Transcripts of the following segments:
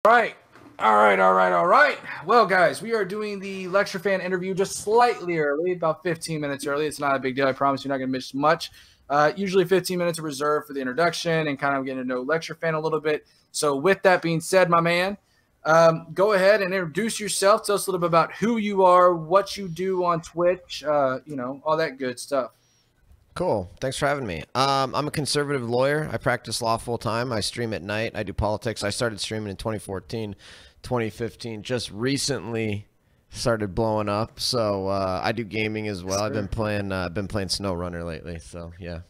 Right. All right. Well, guys, we are doing the LCTRfan interview just slightly early, about 15 minutes early. It's not a big deal. I promise you're not going to miss much. Usually 15 minutes are reserved for the introduction and kind of getting to know LCTRfan a little bit. So with that being said, my man, go ahead and introduce yourself. Tell us a little bit about who you are, what you do on Twitch, all that good stuff. Cool. Thanks for having me. I'm a conservative lawyer. I practice law full time. I stream at night. I do politics. I started streaming in 2014, 2015. Just recently started blowing up. So I do gaming as well. I've been playing SnowRunner lately. So yeah.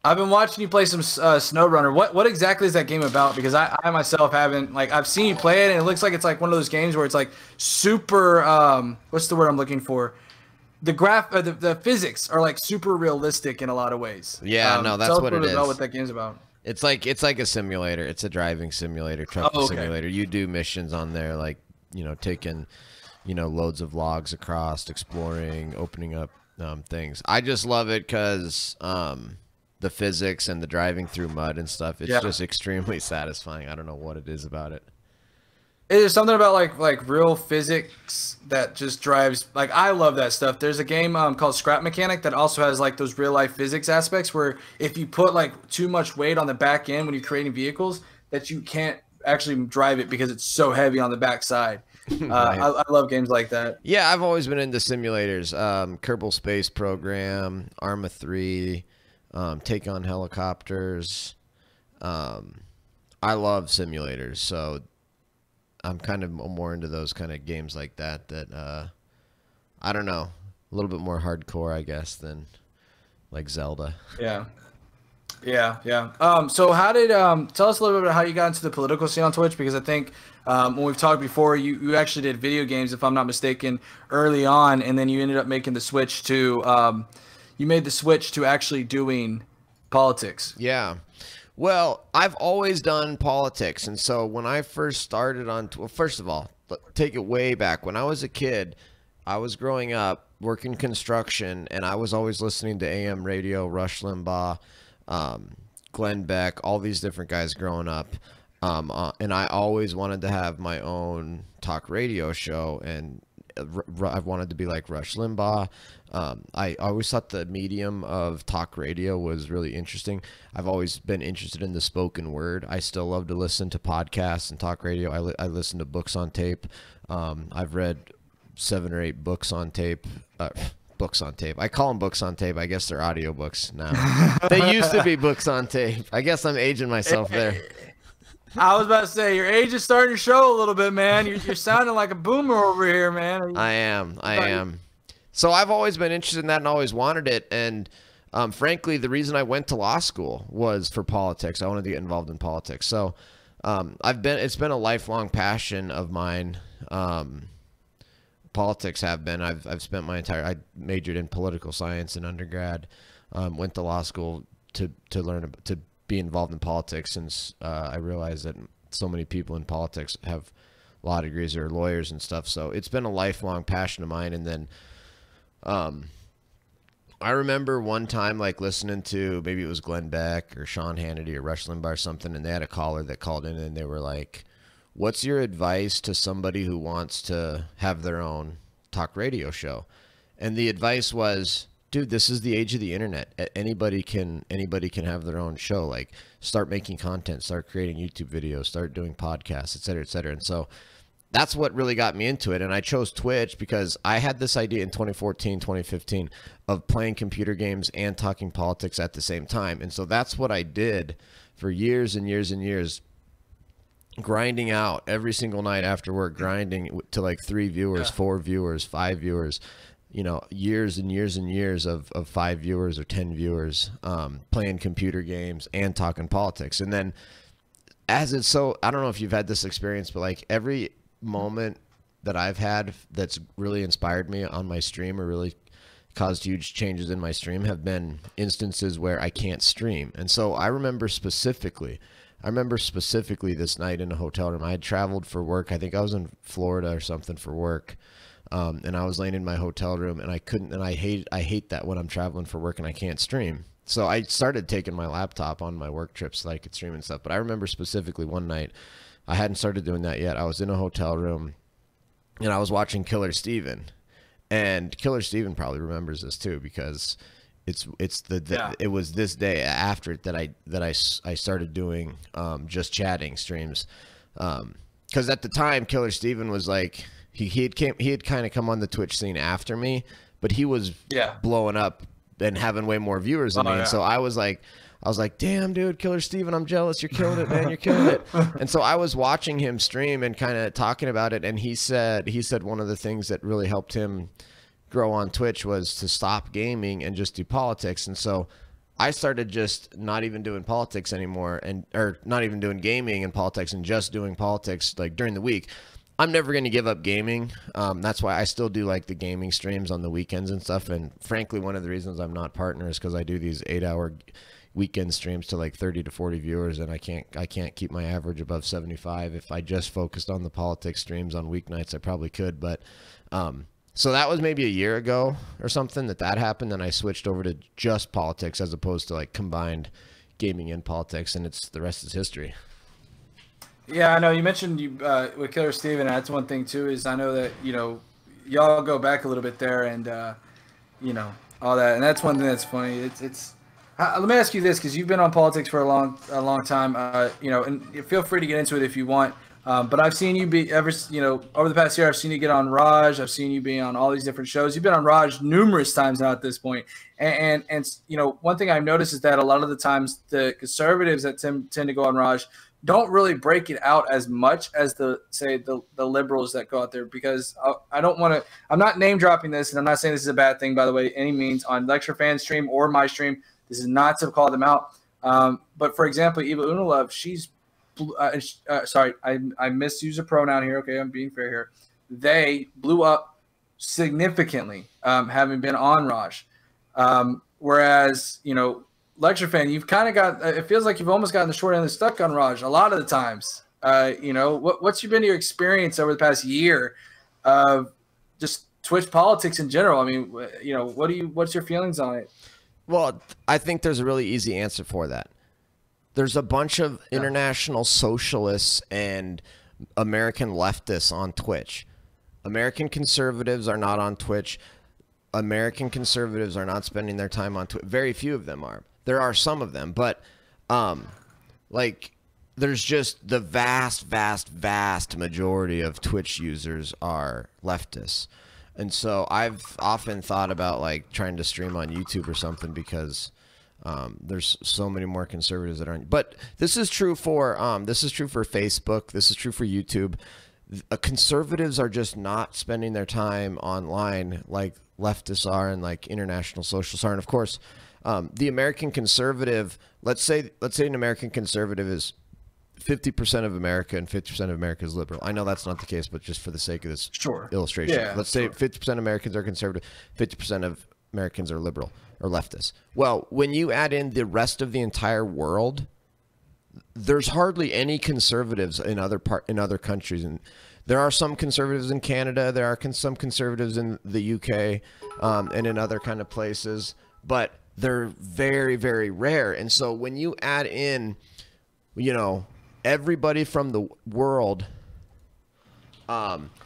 I've been watching you play some SnowRunner. What exactly is that game about? Because I myself haven't, I've seen you play it, and it looks like it's like one of those games where it's like super, what's the word I'm looking for? The physics are like super realistic in a lot of ways. Yeah, no, that's what it is. About what that game's about. It's like a simulator. It's a driving simulator, trucking simulator. You do missions on there, like taking loads of logs across, exploring, opening up things. I just love it because the physics and the driving through mud and stuff. It's just extremely satisfying. I don't know what it is about it. There's something about like real physics that just drives, I love that stuff. There's a game called Scrap Mechanic that also has like those real life physics aspects where if you put like too much weight on the back end when you're creating vehicles that you can't actually drive it because it's so heavy on the back side. I love games like that. Yeah, I've always been into simulators. Kerbal Space Program, Arma 3, Take on Helicopters. I love simulators, so I'm kind of more into those kind of games like that I don't know, a little bit more hardcore, I guess, than like Zelda. Yeah. So how did tell us a little bit about how you got into the political scene on Twitch? Because I think when we've talked before, you actually did video games, if I'm not mistaken, early on, and then you ended up making the switch to actually doing politics. Yeah. Well, I've always done politics, and so when I first started on, well, first of all, take it way back. When I was a kid, I was growing up working construction, and I was always listening to AM radio, Rush Limbaugh, Glenn Beck, all these different guys growing up, and I always wanted to have my own talk radio show, and I wanted to be like Rush Limbaugh. I always thought the medium of talk radio was really interesting. I've always been interested in the spoken word. I still love to listen to podcasts and talk radio. I listen to books on tape. I've read 7 or 8 books on tape. Books on tape. I call them books on tape. I guess they're audiobooks now. They used to be books on tape. I guess I'm aging myself there. I was about to say, your age is starting to show a little bit, man. You're sounding like a boomer over here, man. I am. So I've always been interested in that and always wanted it. And frankly, the reason I went to law school was for politics. I wanted to get involved in politics. So it's been a lifelong passion of mine. Politics have been. I've spent I majored in political science in undergrad. Went to law school to learn to be involved in politics, since I realized that so many people in politics have law degrees or lawyers and stuff. So it's been a lifelong passion of mine. And then I remember one time listening to, maybe it was Glenn Beck or Sean Hannity or Rush Limbaugh or something, and they had a caller that called in and they were like, what's your advice to somebody who wants to have their own talk radio show? And the advice was, dude, this is the age of the internet. Anybody can have their own show. Start making content, start creating YouTube videos, start doing podcasts, et cetera, et cetera. And so that's what really got me into it. And I chose Twitch because I had this idea in 2014, 2015 of playing computer games and talking politics at the same time. And so that's what I did for years and years and years, grinding out every single night after work, grinding to 3 viewers, 4 viewers, 5 viewers, years and years and years of 5 viewers or 10 viewers, playing computer games and talking politics. And then I don't know if you've had this experience, but every moment that I've had that's really inspired me on my stream or really caused huge changes in my stream have been instances where I can't stream. And so I remember specifically this night in a hotel room. I had traveled for work. I think I was in Florida or something for work. And I was laying in my hotel room and I couldn't, and I hate that when I'm traveling for work and I can't stream. So I started taking my laptop on my work trips so that I could stream and stuff. But I remember specifically one night I hadn't started doing that yet. I was in a hotel room, and I was watching Killer Steven. And Killer Steven probably remembers this too, because it was this day after it that I started doing just chatting streams, because at the time Killer Steven was like he had kind of come on the Twitch scene after me, but he was blowing up and having way more viewers than me. And so I was like, damn, dude, Killer Steven, I'm jealous. You're killing it, man. You're killing it. And so I was watching him stream and kind of talking about it. And he said one of the things that really helped him grow on Twitch was to stop gaming and just do politics. And so I started just not even doing politics anymore, or not even doing gaming and politics, and just doing politics like during the week. I'm never going to give up gaming. That's why I still do like the gaming streams on the weekends and stuff. And frankly, one of the reasons I'm not partner is because I do these 8-hour weekend streams to like 30 to 40 viewers, and I can't keep my average above 75. If I just focused on the politics streams on weeknights, I probably could. But so that was maybe a year ago or something that happened, and I switched over to just politics as opposed to like combined gaming and politics, and the rest is history. Yeah, I know you mentioned with Killer Steven. That's one thing too, is I know that y'all go back a little bit there, and all that, and that's one thing that's funny. It's let me ask you this, because you've been on politics for a long time, and feel free to get into it if you want. But I've seen you over the past year. I've seen you get on Raj. I've seen you be on all these different shows. You've been on Raj numerous times now at this point. And one thing I've noticed is that a lot of the times the conservatives that tend to go on Raj don't really break it out as much as the liberals that go out there, because I don't want to. I'm not name dropping this, and I'm not saying this is a bad thing, by the way, any means, on LCTRfan stream or my stream. This is not to call them out. But for example, Eva Unilov, she's sorry, I misused a pronoun here. Okay, I'm being fair here. They blew up significantly, having been on Raj. Whereas, LCTRfan, you've kind of got, it feels like you've almost gotten the short end of the stick on Raj a lot of the times. What's been your experience over the past year of just Twitch politics in general? I mean, what's your feelings on it? Well, I think there's a really easy answer for that. There's a bunch of international socialists and American leftists on Twitch. American conservatives are not on Twitch. American conservatives are not spending their time on Twitch. Very few of them are. There are some of them, but there's just the vast majority of Twitch users are leftists. And so I've often thought about like trying to stream on YouTube or something, because there's so many more conservatives that aren't. But this is true for Facebook. This is true for YouTube. Conservatives are just not spending their time online like leftists are, and like international socialists are. And of course, the American conservative. Let's say an American conservative is 50% of America, and 50% of America is liberal. I know that's not the case, but just for the sake of this illustration, let's say 50% of Americans are conservative, 50% of Americans are liberal or leftist. Well, when you add in the rest of the entire world, there's hardly any conservatives in other countries, and there are some conservatives in Canada. There are some conservatives in the UK and in other kind of places, but they're very, very rare. And so when you add in, everybody from the world,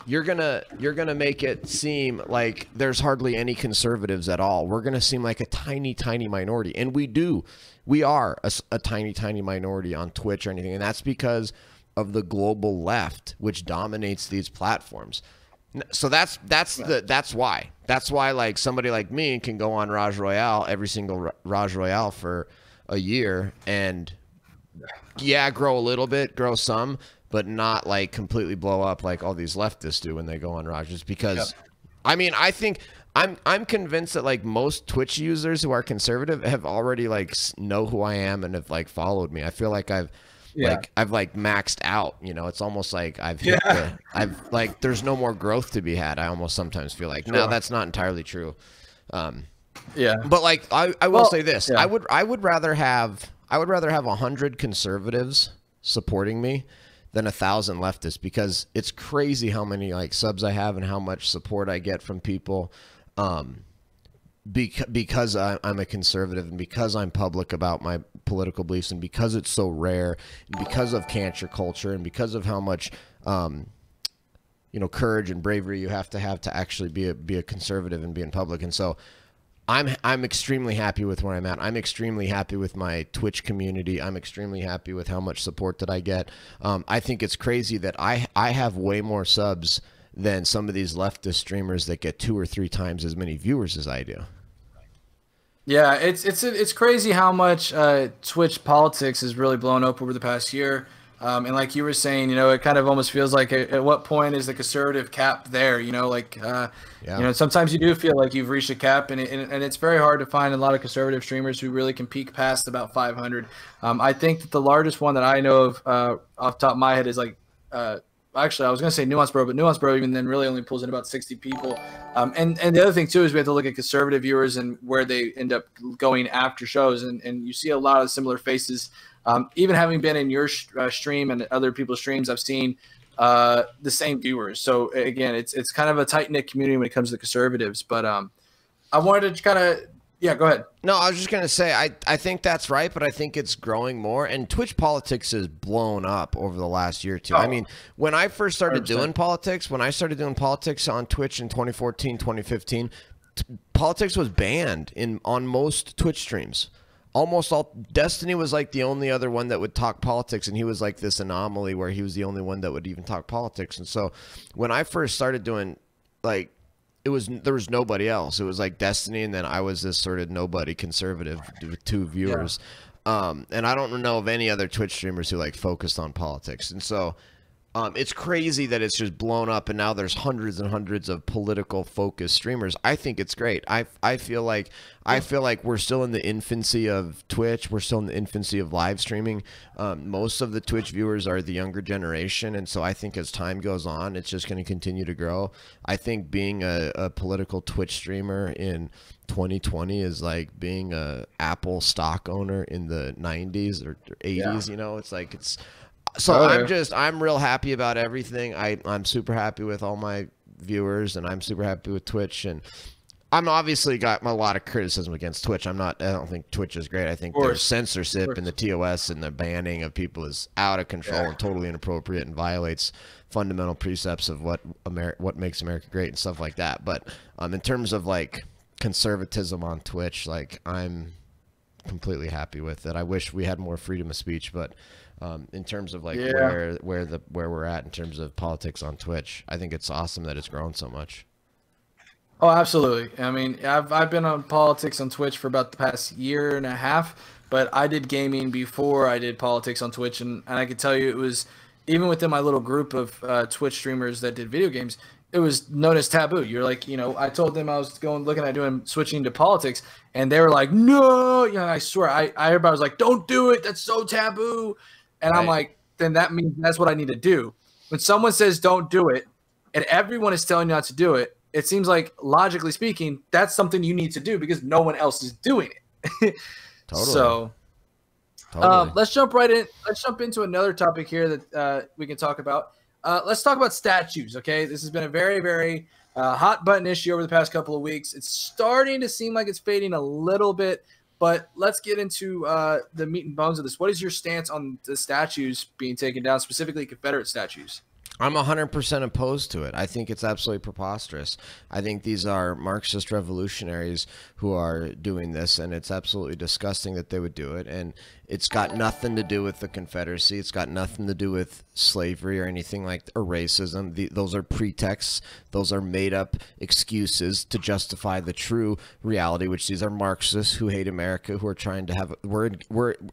you're gonna make it seem like there's hardly any conservatives at all. We're gonna seem like a tiny minority, and we are a tiny minority on Twitch or anything, and that's because of the global left, which dominates these platforms. So that's why like somebody like me can go on Raj Royale, every single Raj Royale for a year, and grow a little bit, grow some, but not like completely blow up like all these leftists do when they go on Raj. Just because, I mean, I think I'm convinced that like most Twitch users who are conservative have already like know who I am and have like followed me. I feel like I've maxed out. It's almost like I've hit there's no more growth to be had. I almost sometimes feel like now that's not entirely true. But like I will say this, I would rather have 100 conservatives supporting me than 1,000 leftists, because it's crazy how many like subs I have and how much support I get from people, because I'm a conservative and because I'm public about my political beliefs, and because it's so rare, and because of cancer culture, and because of how much courage and bravery you have to actually be a conservative and be in public. And so I'm extremely happy with where I'm at. I'm extremely happy with my Twitch community. I'm extremely happy with how much support that I get. I think it's crazy that I have way more subs than some of these leftist streamers that get 2 or 3 times as many viewers as I do. Yeah, it's crazy how much Twitch politics has really blown up over the past year. And like you were saying, it kind of almost feels like at what point is the conservative cap there? Sometimes you do feel like you've reached a cap, and it's very hard to find a lot of conservative streamers who really can peak past about 500. I think that the largest one that I know of off the top of my head is like actually, I was going to say Nuance Bro, but Nuance Bro even then really only pulls in about 60 people. And the other thing, too, is we have to look at conservative viewers and where they end up going after shows. And you see a lot of similar faces. Even having been in your stream and other people's streams, I've seen the same viewers. So, again, it's kind of a tight-knit community when it comes to conservatives. But I wanted to kind of – yeah, go ahead. No, I was just going to say, I think that's right, but I think it's growing more. And Twitch politics has blown up over the last year or two. I mean, when I first started 100%. doing politics, on Twitch in 2014, 2015, politics was banned on most Twitch streams. Almost all. Destiny was like the only other one that would talk politics, and he was like this anomaly where he was the only one that would even talk politics. And so when I first started doing, like, there was nobody else. It was like Destiny, and then I was this sort of nobody conservative with 2 viewers. Yeah. And I don't know of any other Twitch streamers who like focused on politics. And so it's crazy that it's just blown up, and now there's hundreds and hundreds of political focused streamers. I think it's great. I feel like we're still in the infancy of Twitch. We're still in the infancy of live streaming. Most of the Twitch viewers are the younger generation, and so I think as time goes on, it's just going to continue to grow. I think being a political Twitch streamer in 2020 is like being a Apple stock owner in the 90s or 80s. Yeah. It's like it's. So I'm real happy about everything. I'm super happy with all my viewers, and I'm super happy with Twitch. And I'm obviously got a lot of criticism against Twitch. I don't think Twitch is great. I think their censorship and the TOS and the banning of people is out of control and totally inappropriate and violates fundamental precepts of what makes America great and stuff like that. But in terms of like conservatism on Twitch, like I'm completely happy with it. I wish we had more freedom of speech, but in terms of like where we're at in terms of politics on Twitch, I think it's awesome that it's grown so much. Oh, absolutely. I mean, I've been on politics on Twitch for about the past year and a half, but I did gaming before I did politics on Twitch, and I can tell you it was, even within my little group of Twitch streamers that did video games, it was known as taboo. You're like, I told them I was looking at switching to politics, and they were like, no, I swear, everybody was like, don't do it. That's so taboo. And I'm like, then that means that's what I need to do. When someone says don't do it, and everyone is telling you not to do it, it seems like, logically speaking, that's something you need to do because no one else is doing it. Totally. So let's jump right in. Let's jump into another topic here that we can talk about. Let's talk about statues, okay? This has been a very, very hot button issue over the past couple of weeks. It's starting to seem like it's fading a little bit, but let's get into the meat and bones of this. What is your stance on the statues being taken down, specifically Confederate statues? I'm 100% opposed to it. I think it's absolutely preposterous. I think these are Marxist revolutionaries who are doing this, and it's absolutely disgusting that they would do it. And it's got nothing to do with the Confederacy. It's got nothing to do with slavery or anything like or racism. Those are pretexts. Those are made-up excuses to justify the true reality, which these are Marxists who hate America, who are trying to have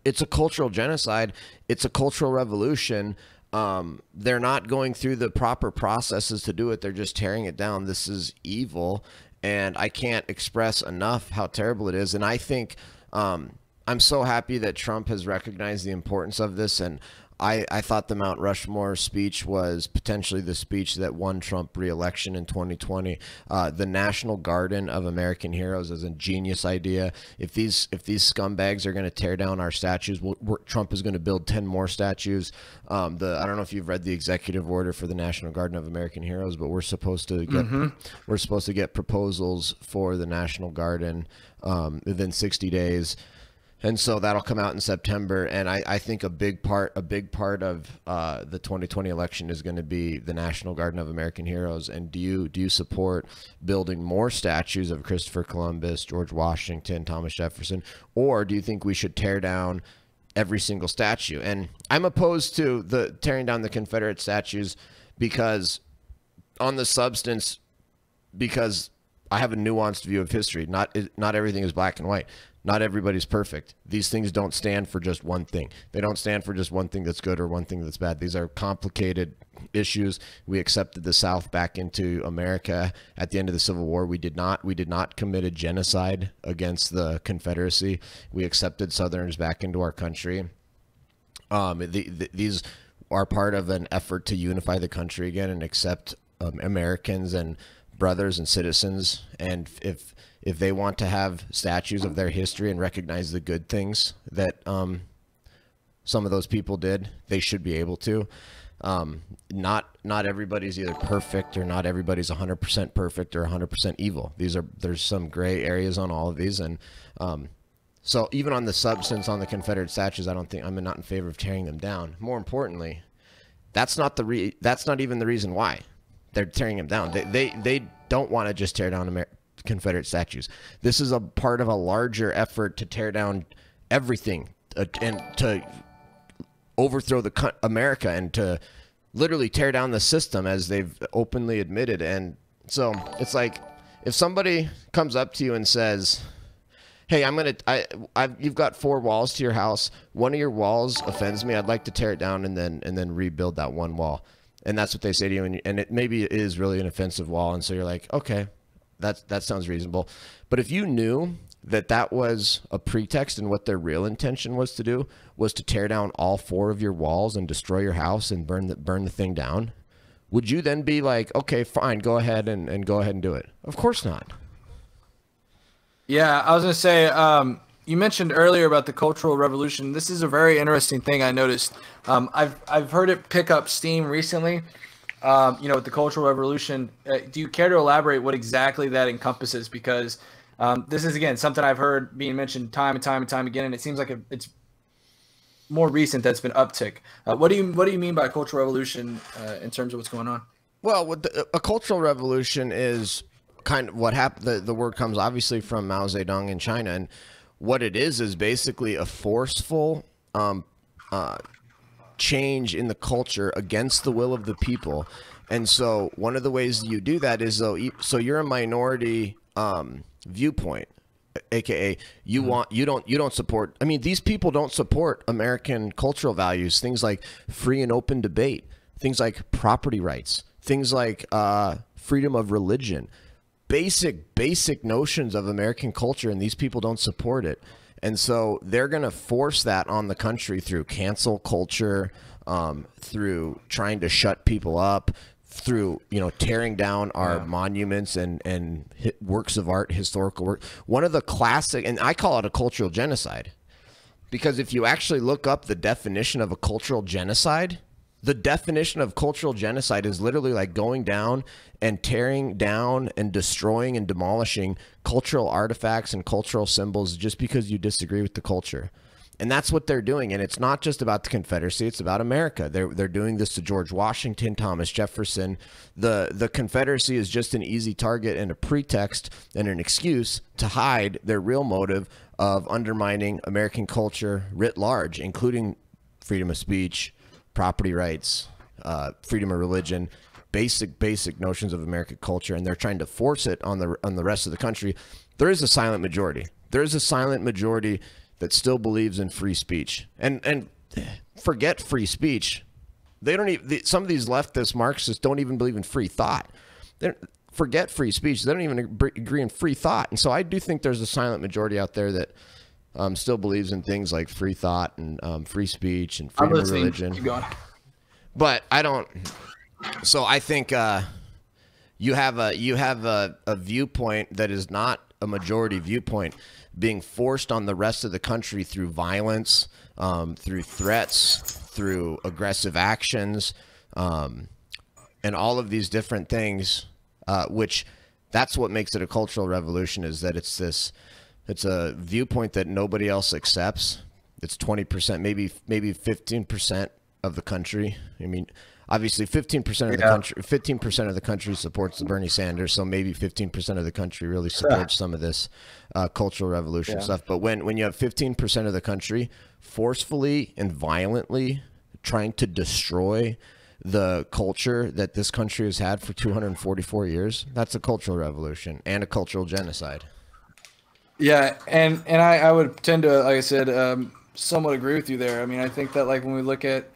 it's a cultural genocide. It's a cultural revolution. They're not going through the proper processes to do it. They're just tearing it down. This is evil, and I can't express enough how terrible it is. And I think I'm so happy that Trump has recognized the importance of this, and I thought the Mount Rushmore speech was potentially the speech that won Trump re-election in 2020. The National Garden of American Heroes is a genius idea. If these scumbags are going to tear down our statues, Trump is going to build 10 more statues. I don't know if you've read the executive order for the National Garden of American Heroes, but we're supposed to get proposals for the National Garden within 60 days. And so that'll come out in September, and I think a big part of the 2020 election is going to be the National Garden of American Heroes. And do you support building more statues of Christopher Columbus, George Washington, Thomas Jefferson, or do you think we should tear down every single statue? And I'm opposed to the tearing down the Confederate statues because on the substance, because I have a nuanced view of history. Not everything is black and white. Not everybody's perfect. These things don't stand for just one thing. They don't stand for just one thing that's good or one thing that's bad. These are complicated issues. We accepted the South back into America at the end of the Civil War. We did not commit a genocide against the Confederacy. We accepted Southerners back into our country. These are part of an effort to unify the country again and accept Americans and brothers and citizens. And if they want to have statues of their history and recognize the good things that some of those people did, they should be able to. Not everybody's either perfect, or not everybody's 100% perfect or 100% evil. There's some gray areas on all of these, and so even on the substance, on the Confederate statues, I'm not in favor of tearing them down. More importantly, that's not even the reason why they're tearing them down. They don't want to just tear down Confederate statues. This is a part of a larger effort to tear down everything and to overthrow America and to literally tear down the system, as they've openly admitted. And so it's like, if somebody comes up to you and says, hey, you've got 4 walls to your house. One of your walls offends me. I'd like to tear it down and then rebuild that one wall. And that's what they say to you. And it maybe is really an offensive wall. And so you're like, okay, that sounds reasonable. But if you knew that was a pretext and what their real intention was to do was to tear down all 4 of your walls and destroy your house and burn the thing down, would you then be like, okay, fine, go ahead and go ahead and do it? Of course not. Yeah, I was going to say, you mentioned earlier about the Cultural Revolution. This is a very interesting thing I noticed. I've heard it pick up steam recently, with the Cultural Revolution. Do you care to elaborate what exactly that encompasses? Because this is, again, something I've heard being mentioned time and time again, and it seems like it's more recent that's been uptick. What do you mean by Cultural Revolution in terms of what's going on? Well, a Cultural Revolution is kind of what happened. The word comes obviously from Mao Zedong in China, and what it is basically a forceful change in the culture against the will of the people. And so one of the ways you do that is, so you're a minority viewpoint, aka you don't support. I mean, these people don't support American cultural values, things like free and open debate, things like property rights, things like freedom of religion, basic notions of American culture, and these people don't support it. And so they're going to force that on the country through cancel culture, through trying to shut people up, through tearing down our monuments and works of art, historical work. One of the classic, and I call it a cultural genocide, because if you actually look up the definition of a cultural genocide, the definition of cultural genocide is literally like going down and tearing down and destroying and demolishing cultural artifacts and cultural symbols just because you disagree with the culture. And that's what they're doing. And it's not just about the Confederacy, it's about America. They're doing this to George Washington, Thomas Jefferson. The Confederacy is just an easy target and a pretext and an excuse to hide their real motive of undermining American culture writ large, including freedom of speech, property rights, freedom of religion, basic notions of American culture. And they're trying to force it on the rest of the country. There is a silent majority. There is a silent majority that still believes in free speech, and forget free speech. They don't even, some of these leftist Marxists don't even believe in free thought. Forget free speech. They don't even agree in free thought. And so I do think there's a silent majority out there that still believes in things like free thought and free speech and freedom of religion. Keep going. But I don't. So I think you have a viewpoint that is not a majority viewpoint being forced on the rest of the country through violence, through threats, through aggressive actions, and all of these different things, which that's what makes it a cultural revolution, is that it's this It's a viewpoint that nobody else accepts. It's 20%, maybe 15% of the country. I mean, obviously 15% of the country, 15% of the country supports the Bernie Sanders, so maybe 15% of the country really supports some of this cultural revolution stuff. But when you have 15% of the country forcefully and violently trying to destroy the culture that this country has had for 244 years, that's a cultural revolution and a cultural genocide. Yeah, and I would tend to, like I said, somewhat agree with you there. I mean, I think that like when we look at,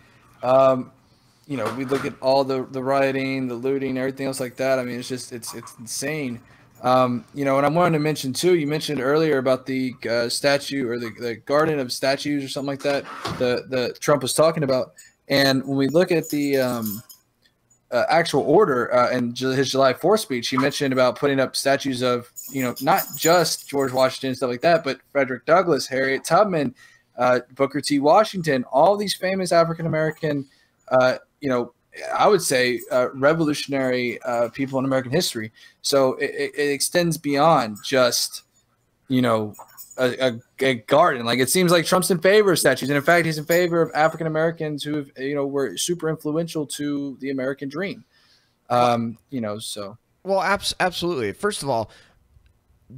you know, we look at all the rioting, the looting, everything else like that. I mean, it's just it's insane. You know, and I wanted to mention too. You mentioned earlier about the statue or the garden of statues or something like that. The Trump was talking about, and when we look at the actual order and his July 4th speech, he mentioned about putting up statues of, you know, not just George Washington and stuff like that, but Frederick Douglass, Harriet Tubman, Booker T. Washington, all these famous African-American, you know, I would say revolutionary people in American history. So it extends beyond just, you know, a garden. Like, it seems like Trump's in favor of statues, and in fact, he's in favor of African Americans who, you know, were super influential to the American dream. You know, so well, absolutely. First of all,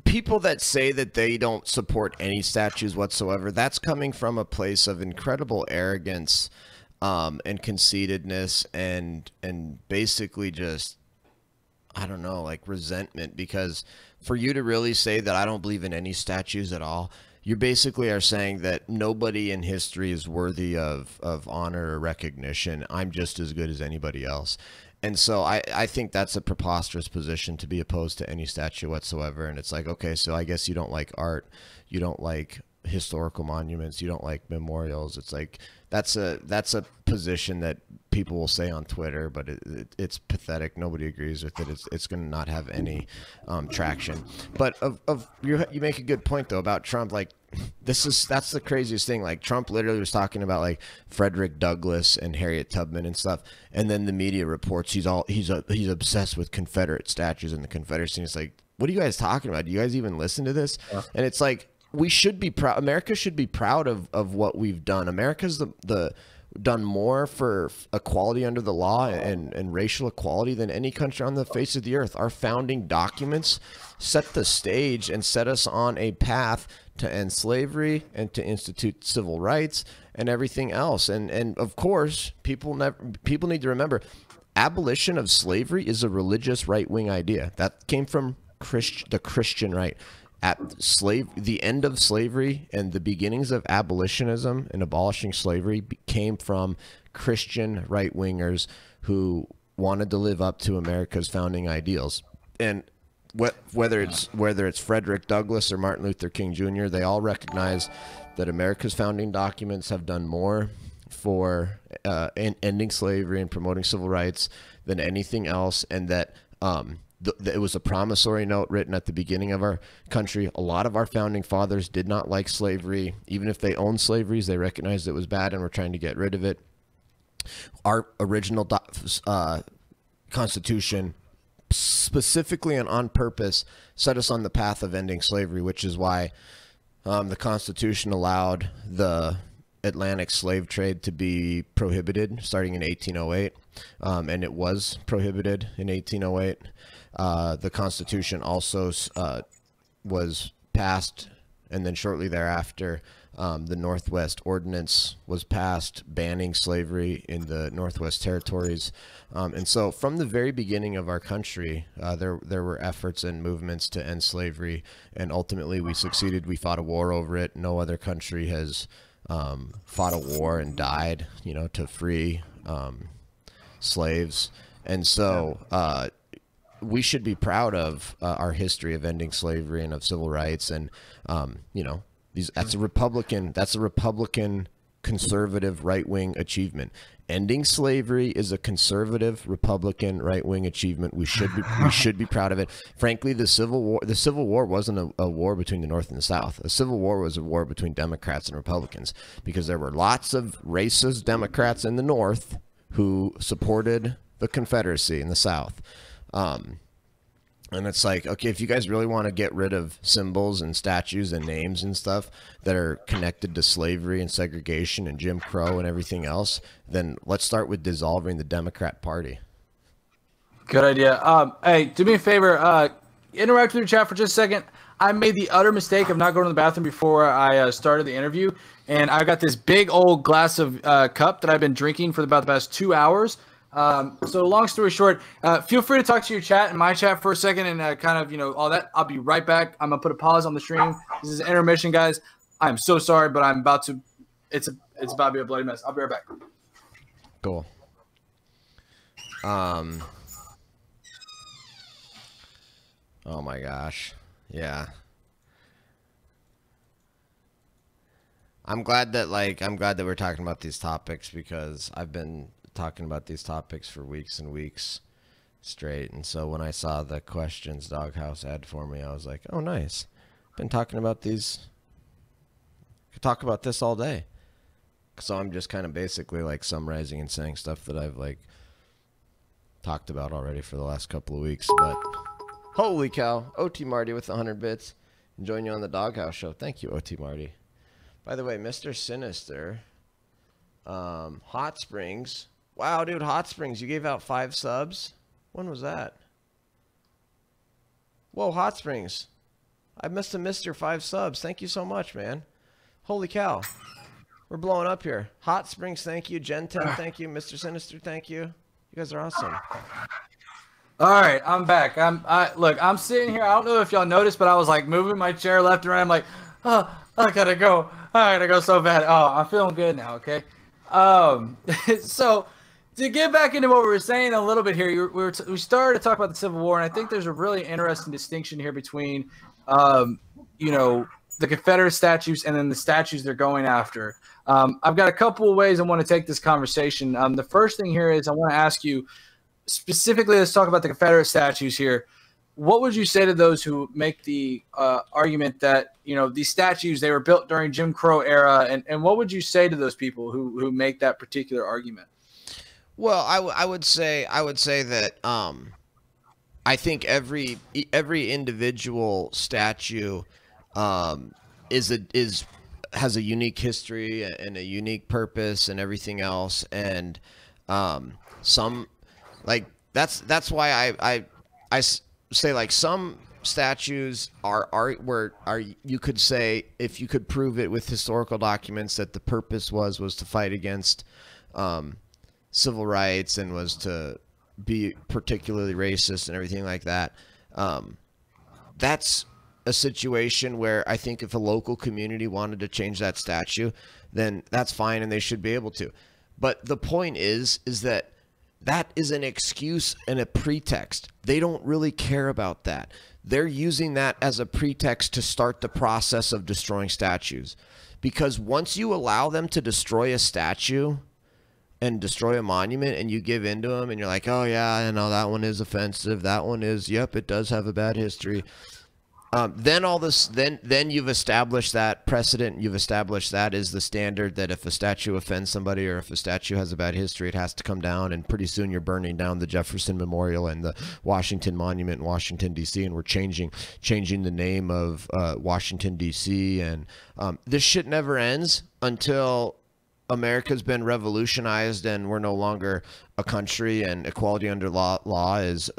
people that say that they don't support any statues whatsoever, that's coming from a place of incredible arrogance and conceitedness and basically just, I don't know, like resentment. Because for you to really say that I don't believe in any statues at all, you basically are saying that nobody in history is worthy of honor or recognition. I'm just as good as anybody else. And so I think that's a preposterous position to be opposed to any statue whatsoever. And it's like, okay, so I guess you don't like art, you don't like historical monuments, you don't like memorials. It's like that's a position that people will say on Twitter, but it's pathetic. Nobody agrees with it. It's going to not have any traction. But you make a good point though about Trump. Like, that's the craziest thing. Like, Trump literally was talking about like Frederick Douglass and Harriet Tubman and stuff, and then the media reports he's obsessed with Confederate statues and the Confederacy. And it's like, what are you guys talking about? Do you guys even listen to this? And it's like, we should be proud. America should be proud of what we've done. America's done more for equality under the law and racial equality than any country on the face of the earth. Our founding documents set the stage and set us on a path to end slavery and to institute civil rights and everything else. And of course, people need to remember, abolition of slavery is a religious right-wing idea that came from the Christian right. The end of slavery and the beginnings of abolitionism and abolishing slavery came from Christian right-wingers who wanted to live up to America's founding ideals. And whether it's Frederick Douglass or Martin Luther King Jr., they all recognize that America's founding documents have done more for ending slavery and promoting civil rights than anything else, and that it was a promissory note written at the beginning of our country. A lot of our founding fathers did not like slavery. Even if they owned slavery, they recognized it was bad and were trying to get rid of it. Our original Constitution, specifically and on purpose, set us on the path of ending slavery, which is why the Constitution allowed the Atlantic slave trade to be prohibited starting in 1808, and it was prohibited in 1808. The Constitution also was passed, and then shortly thereafter, the Northwest Ordinance was passed banning slavery in the Northwest Territories. And so from the very beginning of our country, there were efforts and movements to end slavery, and ultimately we succeeded. We fought a war over it. No other country has fought a war and died, you know, to free slaves. And so we should be proud of our history of ending slavery and of civil rights. And you know, that's a Republican conservative right-wing achievement. Ending slavery is a conservative Republican right-wing achievement. We should be proud of it. Frankly, the Civil War wasn't a war between the North and the South. The Civil War was a war between Democrats and Republicans, because there were lots of racist Democrats in the North who supported the Confederacy in the South. And it's like, okay, if you guys really want to get rid of symbols and statues and names and stuff that are connected to slavery and segregation and Jim Crow and everything else, then let's start with dissolving the Democrat Party. Good idea. Hey, do me a favor. Interact with your chat for just a second. I made the utter mistake of not going to the bathroom before I started the interview, and I got this big old glass of cup that I've been drinking for about the past 2 hours. So long story short, feel free to talk to your chat and my chat for a second and kind of, all that. I'll be right back. I'm going to put a pause on the stream. This is intermission, guys. I'm so sorry, but I'm about to – it's about to be a bloody mess. I'll be right back. Cool. Oh my gosh. Yeah. I'm glad that we're talking about these topics, because I've been talking about these topics for weeks and weeks straight. And so when I saw the questions Doghouse had for me, I was like, oh, nice. Been talking about these. Could talk about this all day. So I'm just kind of basically like summarizing and saying stuff that I've like talked about already for the last couple of weeks. But holy cow, OT Marty with 100 bits. Enjoying you on the Doghouse Show. Thank you, OT Marty. By the way, Mr. Sinister, Hot Springs. Wow, dude, Hot Springs, you gave out 5 subs? When was that? Whoa, Hot Springs. I must have missed your 5 subs. Thank you so much, man. Holy cow. We're blowing up here. Hot Springs, thank you. Gen 10, thank you. Mr. Sinister, thank you. You guys are awesome. All right, I'm back. Look, I'm sitting here. I don't know if y'all noticed, but I was like moving my chair left and right. I'm like, oh, I gotta go. I gotta go so bad. Oh, I'm feeling good now. Okay. So to get back into what we were saying a little bit here, we started to talk about the Civil War, and I think there's a really interesting distinction here between, the Confederate statues and then the statues they're going after. I've got a couple of ways I want to take this conversation. The first thing here is I want to ask you specifically, let's talk about the Confederate statues here. What would you say to those who make the argument that, these statues, they were built during Jim Crow era, and what would you say to those people who make that particular argument? Well, I would say that I think every individual statue has a unique history and a unique purpose and everything else, and some like that's why I say like some statues are you could say, if you could prove it with historical documents, that the purpose was to fight against civil rights and was to be particularly racist and everything like that. That's a situation where I think if a local community wanted to change that statue, then that's fine and they should be able to. But the point is that is an excuse and a pretext. They don't really care about that. They're using that as a pretext to start the process of destroying statues. Because once you allow them to destroy a statue and destroy a monument, and you give in to them and you're like, oh yeah, I know that one is offensive, that one is, yep, it does have a bad history. Then all this, then you've established that precedent. You've established that is the standard, that if a statue offends somebody or if a statue has a bad history, it has to come down. And pretty soon you're burning down the Jefferson Memorial and the Washington Monument in Washington D.C. and we're changing the name of Washington D.C. And this shit never ends until America's been revolutionized and we're no longer a country, and equality under law is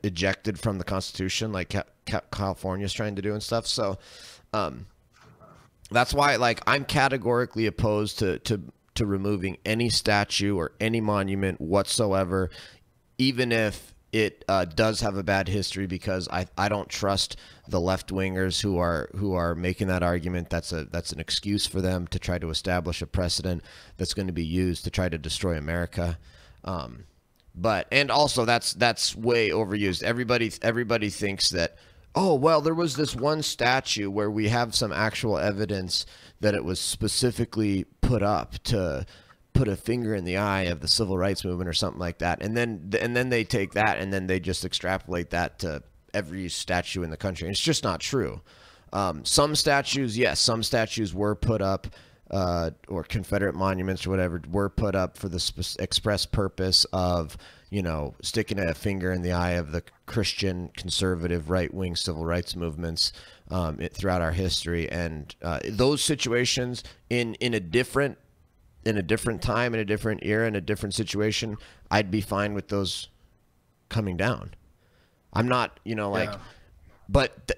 ejected from the Constitution, like California's trying to do and stuff. So that's why, like, I'm categorically opposed to removing any statue or any monument whatsoever, even if it does have a bad history, because I don't trust the left-wingers who are making that argument. That's an excuse for them to try to establish a precedent that's going to be used to try to destroy America. And also that's way overused. Everybody thinks that, oh, well, there was this one statue where we have some actual evidence that it was specifically put up to put a finger in the eye of the civil rights movement or something like that. And then they take that and then they just extrapolate that to every statue in the country. And it's just not true. Some statues, yes, some statues were put up or Confederate monuments or whatever were put up for the express purpose of, you know, sticking a finger in the eye of the Christian conservative right-wing civil rights movements throughout our history. And those situations in a different time, in a different era, in a different situation, I'd be fine with those coming down. I'm not, you know, like, but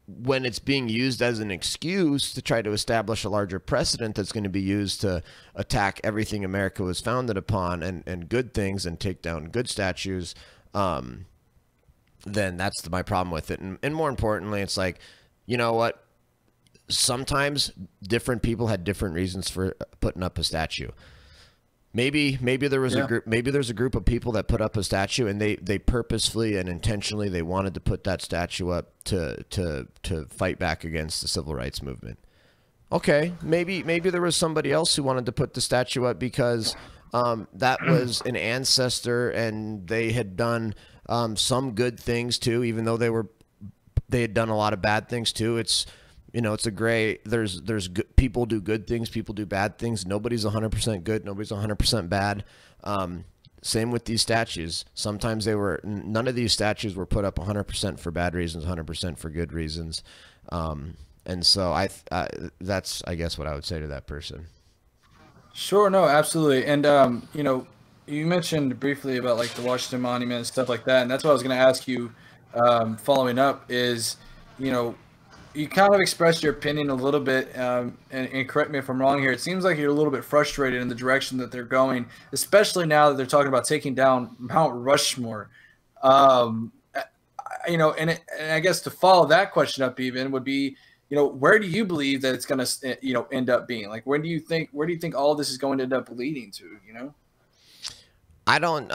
when it's being used as an excuse to try to establish a larger precedent that's going to be used to attack everything America was founded upon and good things and take down good statues, then that's my problem with it. And more importantly, it's like, you know what? Sometimes different people had different reasons for putting up a statue. Maybe there was a group. Maybe there's a group of people that put up a statue, and they purposefully and intentionally they wanted to put that statue up to fight back against the civil rights movement. Okay, maybe there was somebody else who wanted to put the statue up because that was an ancestor, and they had done some good things too, even though they had done a lot of bad things too. It's, you know, it's a gray, there's good, people do good things, people do bad things. Nobody's 100% good. Nobody's 100% bad. Same with these statues. Sometimes none of these statues were put up 100% for bad reasons, 100% for good reasons. And so that's, I guess, what I would say to that person. Sure. No, absolutely. And, you know, you mentioned briefly about like the Washington Monument and stuff like that. And that's what I was going to ask you, following up is, you know, you kind of expressed your opinion a little bit, and correct me if I'm wrong here. It seems like you're a little bit frustrated in the direction that they're going, especially now that they're talking about taking down Mount Rushmore. You know, and I guess to follow that question up even would be, you know, where do you believe that it's going to, you know, end up being? Like, where do you think all this is going to end up leading to, you know? I don't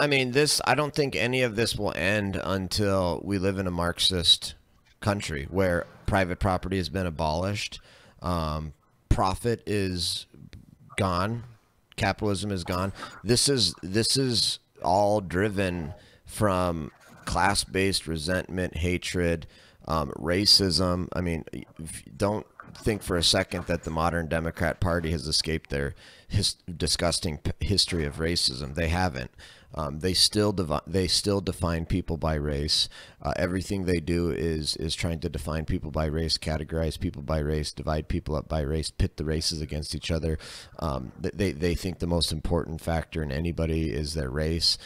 think any of this will end until we live in a Marxist country where private property has been abolished. Profit is gone. Capitalism is gone. This is all driven from class-based resentment, hatred, racism. I mean, don't think for a second that the modern Democrat Party has escaped their disgusting history of racism. They haven't. They still define people by race. Everything they do is trying to define people by race, categorize people by race, divide people up by race, pit the races against each other. They think the most important factor in anybody is their race.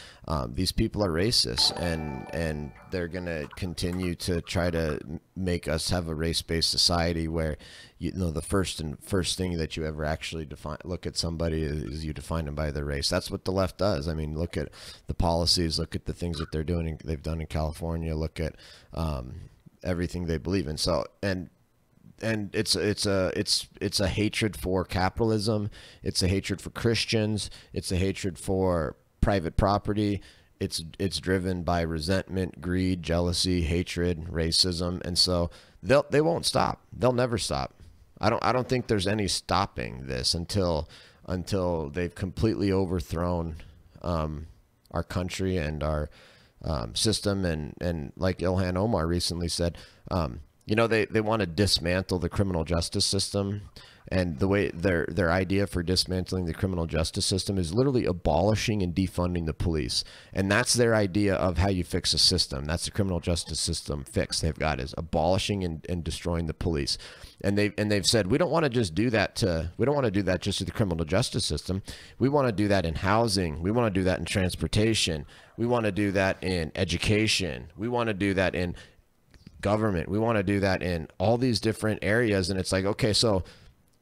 These people are racist, and they're going to continue to try to make us have a race-based society where, you know, the first thing that you ever actually look at somebody is you define them by their race. That's what the left does. I mean, look at the policies, look at the things that they've done in California, look at everything they believe in. So and it's a hatred for capitalism. It's a hatred for Christians. It's a hatred for private property. It's driven by resentment, greed, jealousy, hatred, racism, and so they won't stop. They'll never stop. I don't think there's any stopping this until they've completely overthrown our country and our system. And like Ilhan Omar recently said, you know, they want to dismantle the criminal justice system. And the way their idea for dismantling the criminal justice system is literally abolishing and defunding the police. And that's their idea of how you fix a system. That's the criminal justice system fix they've got, is abolishing and destroying the police. And they've said, we don't want to just do that just to the criminal justice system. We want to do that in housing. We want to do that in transportation. We want to do that in education. We want to do that in government. We want to do that in all these different areas. And it's like, okay, so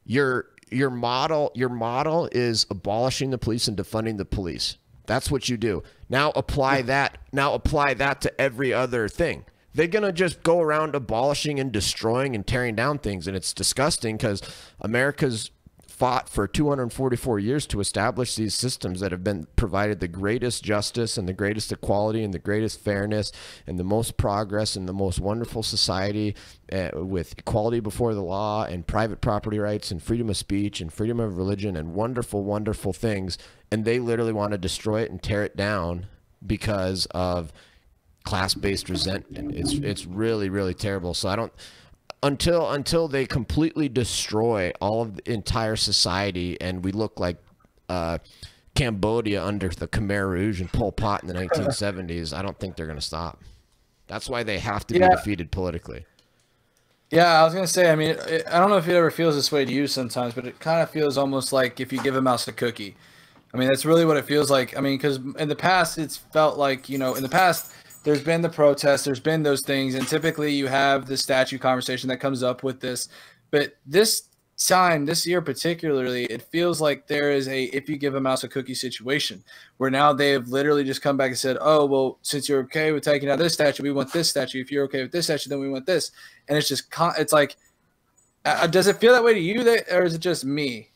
your model is abolishing the police and defunding the police. That's what you do. Now apply that to every other thing. They're going to just go around abolishing and destroying and tearing down things. And it's disgusting because America's fought for 244 years to establish these systems that have been provided the greatest justice and the greatest equality and the greatest fairness and the most progress and the most wonderful society, with equality before the law and private property rights and freedom of speech and freedom of religion and wonderful, wonderful things. And they literally want to destroy it and tear it down because of class-based resentment. It's really, really terrible. So until they completely destroy all of the entire society and we look like Cambodia under the Khmer Rouge and Pol Pot in the 1970s, I don't think they're going to stop. That's why they have to be defeated politically. Yeah, I was going to say, I mean, I don't know if it ever feels this way to you sometimes, but it kind of feels almost like if you give a mouse a cookie. I mean, that's really what it feels like. I mean, because in the past, it's felt like, you know, in the past, there's been the protests, there's been those things, and typically you have the statue conversation that comes up with this. But this time, this year particularly, it feels like there is a if you give a mouse a cookie situation where now they have literally just come back and said, oh, well, since you're okay with taking out this statue, we want this statue. If you're okay with this statue, then we want this. And it's just, it's like, does it feel that way to you, or is it just me?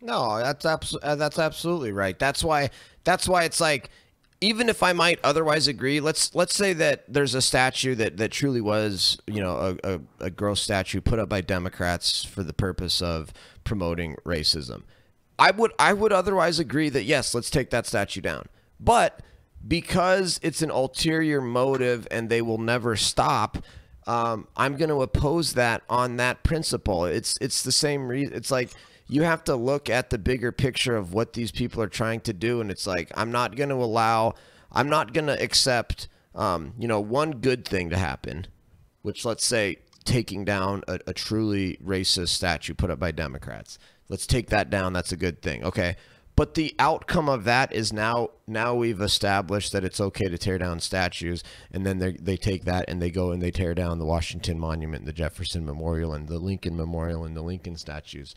No, that's absolutely right. That's why it's like, even if I might otherwise agree, let's say that there's a statue that truly was, you know, a gross statue put up by Democrats for the purpose of promoting racism. I would otherwise agree that yes, let's take that statue down. But because it's an ulterior motive and they will never stop, I'm going to oppose that on that principle. It's the same reason. It's like, you have to look at the bigger picture of what these people are trying to do. And it's like, I'm not going to accept, you know, one good thing to happen, which let's say taking down a truly racist statue put up by Democrats. Let's take that down. That's a good thing. Okay. But the outcome of that is now we've established that it's okay to tear down statues. And then they take that and they go and they tear down the Washington Monument, the Jefferson Memorial, and the Lincoln Memorial, and the Lincoln statues.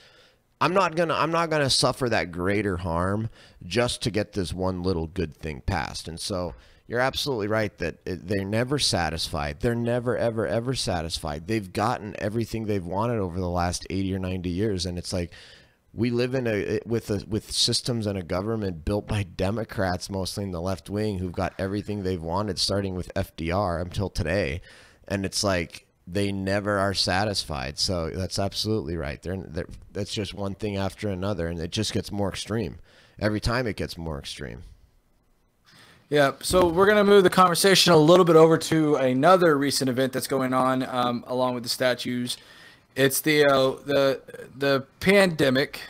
I'm not gonna suffer that greater harm just to get this one little good thing passed. And so you're absolutely right that they're never satisfied. They're never, ever, ever satisfied. They've gotten everything they've wanted over the last 80 or 90 years. And it's like, we live in with systems and a government built by Democrats, mostly in the left wing, who've got everything they've wanted, starting with FDR until today. And it's like, they never are satisfied. So that's absolutely right. That's just one thing after another, and it just gets more extreme. Every time it gets more extreme. Yeah, so we're going to move the conversation a little bit over to another recent event that's going on along with the statues. It's the pandemic.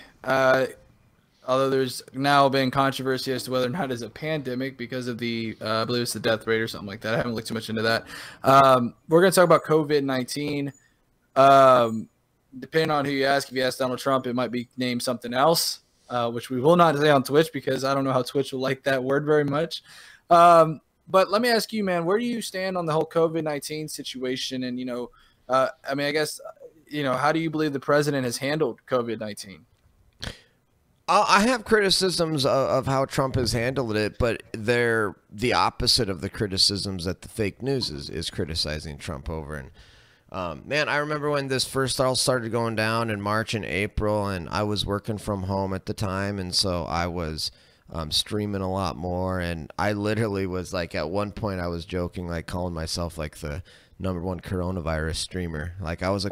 Although there's now been controversy as to whether or not it's a pandemic because of the, I believe it's the death rate or something like that. I haven't looked too much into that. We're going to talk about COVID-19. Depending on who you ask, if you ask Donald Trump, it might be named something else, which we will not say on Twitch because I don't know how Twitch will like that word very much. But let me ask you, man, where do you stand on the whole COVID-19 situation? And, you know, I mean, I guess, you know, how do you believe the president has handled COVID-19? I have criticisms of how Trump has handled it, but they're the opposite of the criticisms that the fake news is criticizing Trump over. And man, I remember when this first all started going down in March and April, and I was working from home at the time, and so I was streaming a lot more. And I literally was like, at one point, I was joking, like calling myself like the #1 coronavirus streamer. Like I was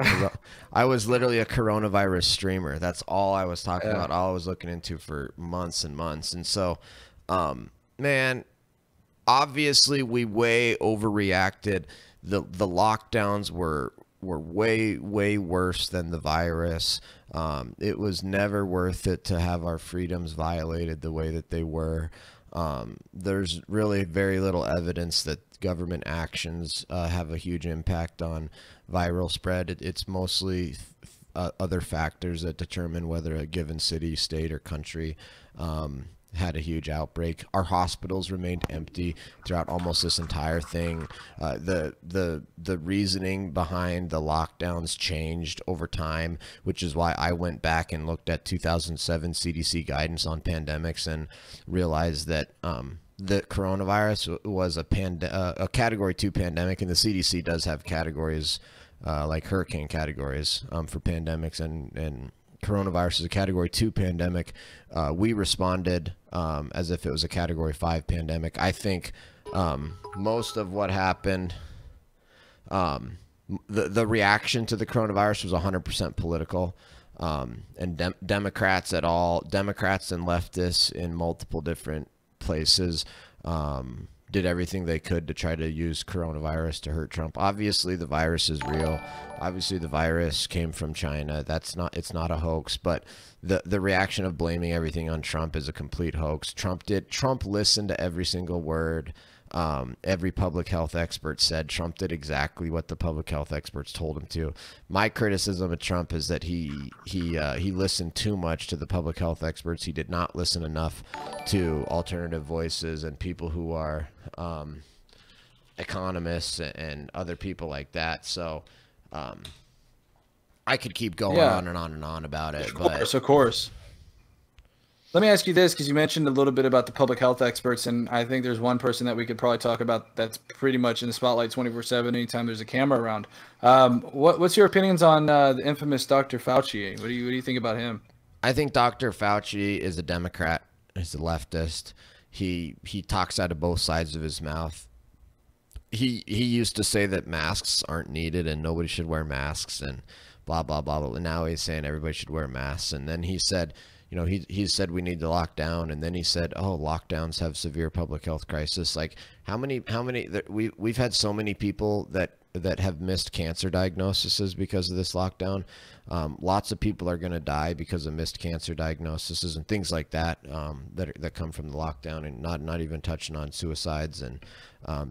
literally a coronavirus streamer. That's all I was talking about, all I was looking into for months and months. And so, man, obviously we way overreacted. The lockdowns were way worse than the virus. It was never worth it to have our freedoms violated the way that they were. There's really very little evidence that government actions have a huge impact on viral spread. It's mostly other factors that determine whether a given city, state, or country had a huge outbreak. Our hospitals remained empty throughout almost this entire thing. The reasoning behind the lockdowns changed over time, which is why I went back and looked at 2007 CDC guidance on pandemics and realized that the coronavirus was a category 2 pandemic, and the CDC does have categories like hurricane categories for pandemics, and coronavirus is a category 2 pandemic. We responded as if it was a category 5 pandemic. I think most of what happened, the reaction to the coronavirus was 100% political. And Democrats and leftists in multiple different places did everything they could to try to use coronavirus to hurt Trump. Obviously, the virus is real. Obviously, the virus came from China. It's not a hoax. But the reaction of blaming everything on Trump is a complete hoax. Trump listened to every single word. Every public health expert said Trump did exactly what the public health experts told him to. My criticism of Trump is that he listened too much to the public health experts. He did not listen enough to alternative voices and people who are economists and other people like that. So I could keep going on and on and on about it. Of course. Let me ask you this, because you mentioned a little bit about the public health experts, and I think there's one person that we could probably talk about that's pretty much in the spotlight 24/7 anytime there's a camera around. What's your opinions on the infamous Dr. Fauci? What do you think about him? I think Dr. Fauci is a Democrat. He's a leftist. He talks out of both sides of his mouth. He used to say that masks aren't needed and nobody should wear masks and blah, blah, blah, blah. And now he's saying everybody should wear masks. And then he said, you know, he said we need to lock down, and then he said, oh, lockdowns have severe public health crisis. Like how many we've had so many people that have missed cancer diagnoses because of this lockdown. Lots of people are going to die because of missed cancer diagnoses and things like that that come from the lockdown, and not even touching on suicides and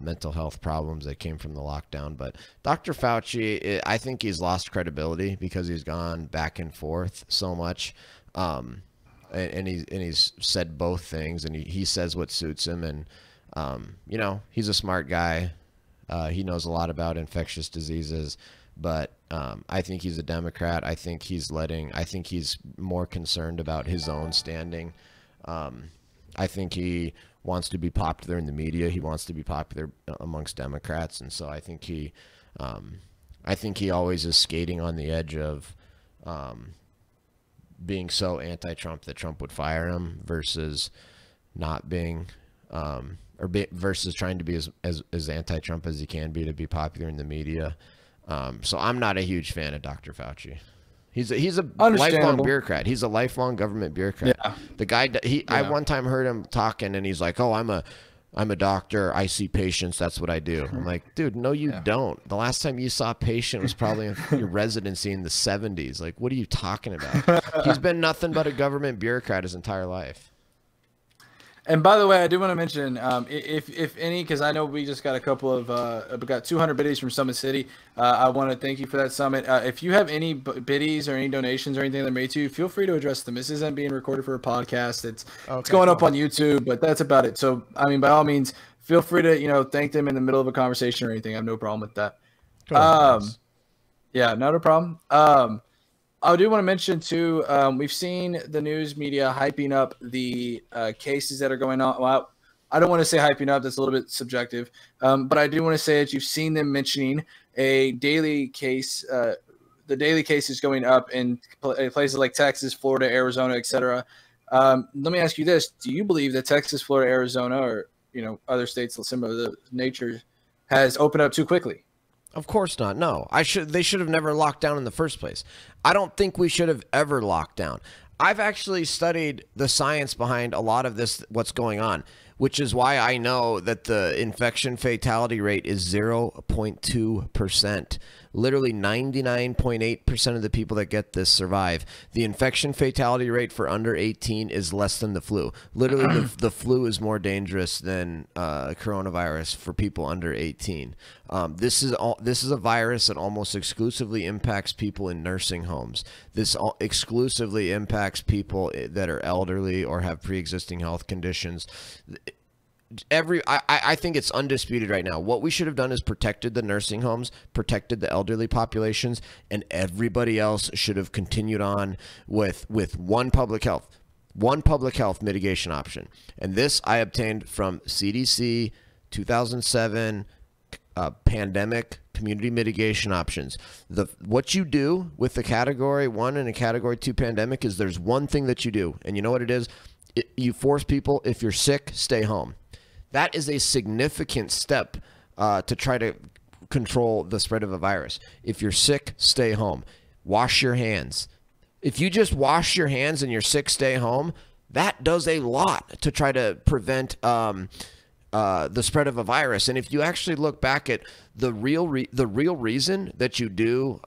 mental health problems that came from the lockdown. But Dr. Fauci, I think he's lost credibility because he's gone back and forth so much. And he's said both things, and he says what suits him, and you know, he's a smart guy. He knows a lot about infectious diseases, but I think he's a Democrat. I think he's more concerned about his own standing. I think he wants to be popular in the media. He wants to be popular amongst Democrats, and so I think he always is skating on the edge of being so anti-Trump that Trump would fire him versus not being versus trying to be as anti-Trump as he can be to be popular in the media. So I'm not a huge fan of Dr. Fauci. He's a lifelong bureaucrat. He's a lifelong government bureaucrat. Yeah. The guy, I one time heard him talking, and he's like, oh, I'm a doctor. I see patients. That's what I do. I'm like, dude, no, you don't. The last time you saw a patient was probably in your residency in the 70s. Like, what are you talking about? He's been nothing but a government bureaucrat his entire life. And by the way, I do want to mention, if any, because I know we just got a couple of, we got 200 biddies from Summit City. I want to thank you for that, Summit. If you have any biddies or any donations or anything that are made to you, feel free to address them. This isn't being recorded for a podcast. It's going up on YouTube, but that's about it. So, I mean, by all means, feel free to, you know, thank them in the middle of a conversation or anything. I have no problem with that. Yeah, not a problem. I do want to mention, too, we've seen the news media hyping up the cases that are going on. Well, I don't want to say hyping up. That's a little bit subjective. But I do want to say that you've seen them mentioning a daily case. The daily cases going up in places like Texas, Florida, Arizona, etc. Let me ask you this. Do you believe that Texas, Florida, Arizona, or, you know, other states similar to the nature has opened up too quickly? Of course not. No, they should have never locked down in the first place. I don't think we should have ever locked down. I've actually studied the science behind a lot of this, what's going on, which is why I know that the infection fatality rate is 0.2%. Literally 99.8% of the people that get this survive. The infection fatality rate for under 18 is less than the flu. Literally, the flu is more dangerous than coronavirus for people under 18. This is a virus that almost exclusively impacts people in nursing homes. This exclusively impacts people that are elderly or have pre-existing health conditions. I think it's undisputed right now. What we should have done is protected the nursing homes, protected the elderly populations, and everybody else should have continued on with one public health mitigation option. And this I obtained from CDC 2007 pandemic community mitigation options. What you do with the category 1 and a category 2 pandemic is there's one thing that you do, and you know what it is? You force people, if you're sick, stay home. That is a significant step to try to control the spread of a virus. If you're sick, stay home. Wash your hands. If you just wash your hands and you're sick, stay home, that does a lot to try to prevent the spread of a virus. And if you actually look back at the real reason that you do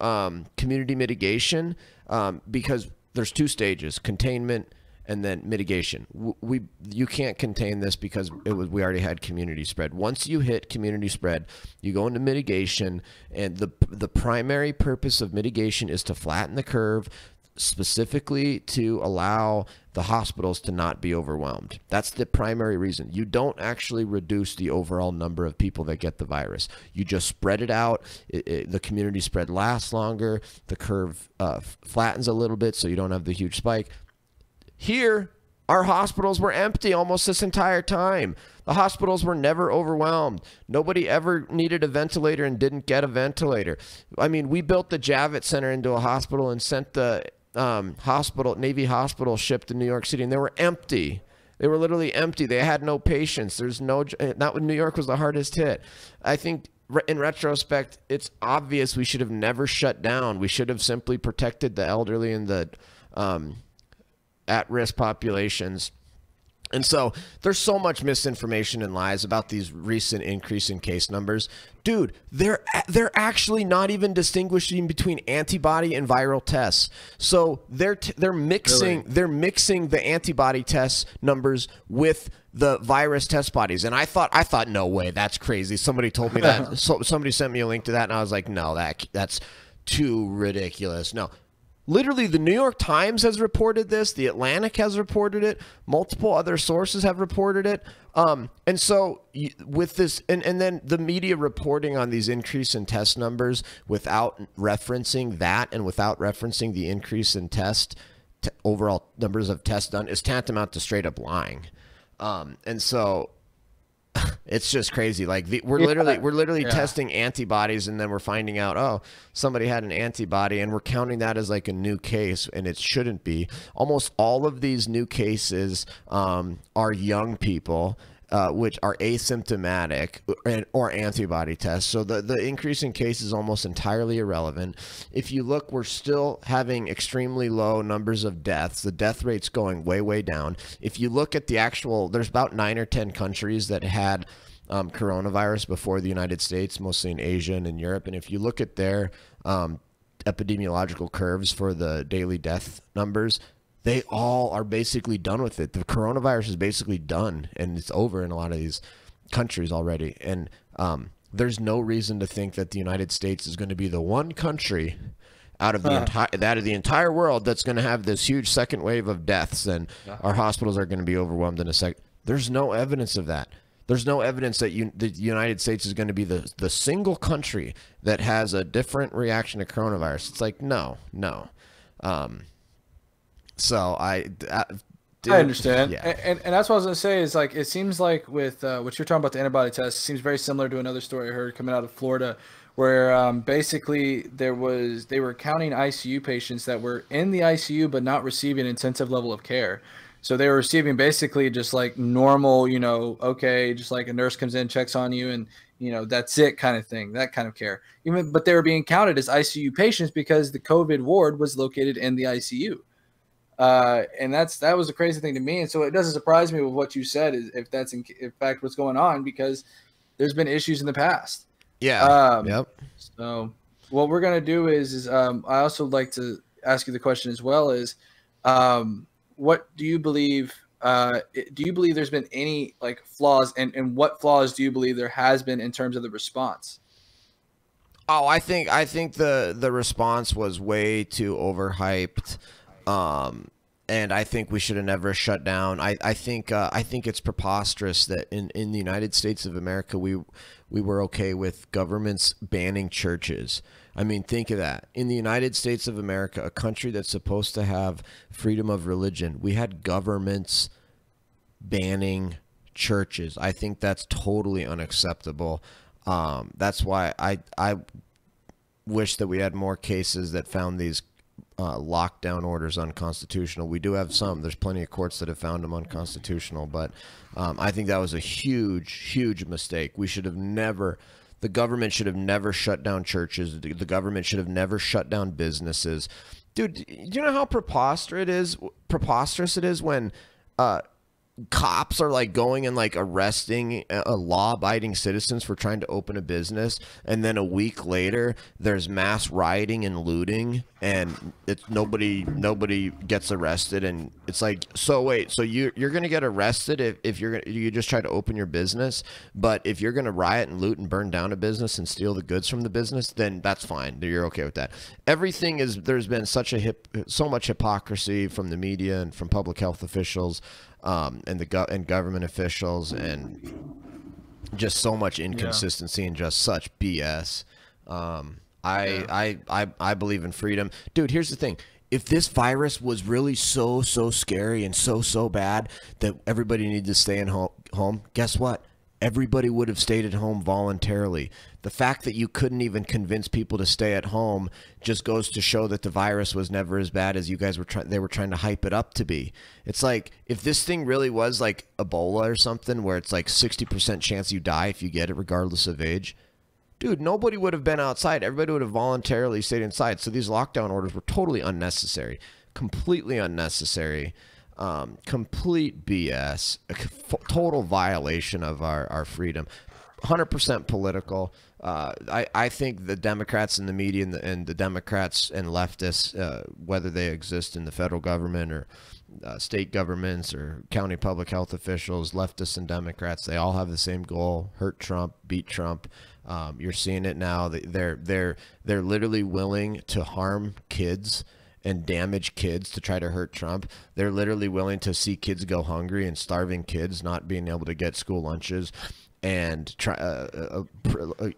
community mitigation, because there's two stages: containment and then mitigation. You can't contain this because we already had community spread. Once you hit community spread, you go into mitigation, and the primary purpose of mitigation is to flatten the curve, specifically to allow the hospitals to not be overwhelmed. That's the primary reason. You don't actually reduce the overall number of people that get the virus. You just spread it out. The community spread lasts longer. The curve flattens a little bit so you don't have the huge spike. Here, our hospitals were empty almost this entire time. The hospitals were never overwhelmed. Nobody ever needed a ventilator and didn't get a ventilator. I mean, we built the Javits Center into a hospital and sent the Navy hospital ship to New York City, and they were empty. They were literally empty. They had no patients. Not when New York was the hardest hit. I think in retrospect, it's obvious we should have never shut down. We should have simply protected the elderly and the at-risk populations. And so there's so much misinformation and lies about these recent increase in case numbers. Dude, they're actually not even distinguishing between antibody and viral tests. So they're mixing the antibody test numbers with the virus test bodies. And I thought no way, that's crazy. Somebody told me that. Somebody sent me a link to that, and I was like, no, that's too ridiculous. No. Literally, the New York Times has reported this. The Atlantic has reported it. Multiple other sources have reported it. And so with this, and then the media reporting on these increase in test numbers without referencing that and without referencing the increase in overall numbers of tests done is tantamount to straight up lying. And so it's just crazy. Like we're literally testing antibodies, and then we're finding out, oh, somebody had an antibody, and we're counting that as like a new case, and it shouldn't be. Almost all of these new cases are young people, which are asymptomatic or antibody tests. So the increase in cases is almost entirely irrelevant. If you look, we're still having extremely low numbers of deaths. The death rate's going way, way down. If you look at the actual, there's about 9 or 10 countries that had coronavirus before the United States, mostly in Asia and in Europe. And if you look at their epidemiological curves for the daily death numbers, they all are basically done with it. The coronavirus is basically done, and it's over in a lot of these countries already. And there's no reason to think that the United States is going to be the one country out of the entire world that's going to have this huge second wave of deaths, and our hospitals are going to be overwhelmed in a second. There's no evidence of that. There's no evidence that the United States is going to be the single country that has a different reaction to coronavirus. It's like, no. So I understand. Yeah. And that's what I was going to say is, like, it seems like with what you're talking about, the antibody test, it seems very similar to another story I heard coming out of Florida, where basically they were counting ICU patients that were in the ICU but not receiving intensive level of care. So they were receiving basically just like normal, okay, just like a nurse comes in, checks on you, and that's it kind of thing, that kind of care. But they were being counted as ICU patients because the COVID ward was located in the ICU. And that was a crazy thing to me. And so it doesn't surprise me with what you said, if that's in fact what's going on, because there's been issues in the past. Yeah. Yep. So what we're going to do is I also like to ask you the question as well is, what do you believe? Do you believe there's been any like flaws, and what flaws do you believe there has been in terms of the response? Oh, I think the response was way too overhyped. And I think we should have never shut down. I think it's preposterous that in the United States of America we were okay with governments banning churches. I mean, think of that. In the United States of America, a country that's supposed to have freedom of religion, we had governments banning churches. I think that's totally unacceptable. That's why I wish that we had more cases that found these lockdown orders unconstitutional. We do have some. There's plenty of courts that have found them unconstitutional, but I think that was a huge mistake. The government should have never shut down churches. The government should have never shut down businesses. Dude, do you know how preposterous it is when cops are like going and like arresting law-abiding citizens for trying to open a business, and then a week later there's mass rioting and looting, and it's nobody gets arrested, and it's like, so wait, so you're gonna get arrested if you just try to open your business, but if you're gonna riot and loot and burn down a business and steal the goods from the business, then that's fine. You're okay with that. Everything is, there's been so much hypocrisy from the media and from public health officials, and government officials, and just so much inconsistency and just such BS. I believe in freedom, dude. Here's the thing: if this virus was really so scary and so bad that everybody needed to stay in home, guess what? Everybody would have stayed at home voluntarily. The fact that you couldn't even convince people to stay at home just goes to show that the virus was never as bad as you guys were they were trying to hype it up to be. It's like, if this thing really was like Ebola or something, where it's like 60% chance you die if you get it regardless of age, dude, nobody would have been outside. Everybody would have voluntarily stayed inside. So these lockdown orders were totally unnecessary, completely unnecessary. Complete BS, a total violation of our freedom, 100% political. I think the Democrats and the media and the Democrats and leftists, whether they exist in the federal government or state governments or county public health officials, leftists and Democrats, they all have the same goal: hurt Trump, beat Trump. You're seeing it now. They're literally willing to harm kids and damage kids to try to hurt Trump. They're literally willing to see kids go hungry and starving kids not being able to get school lunches, and try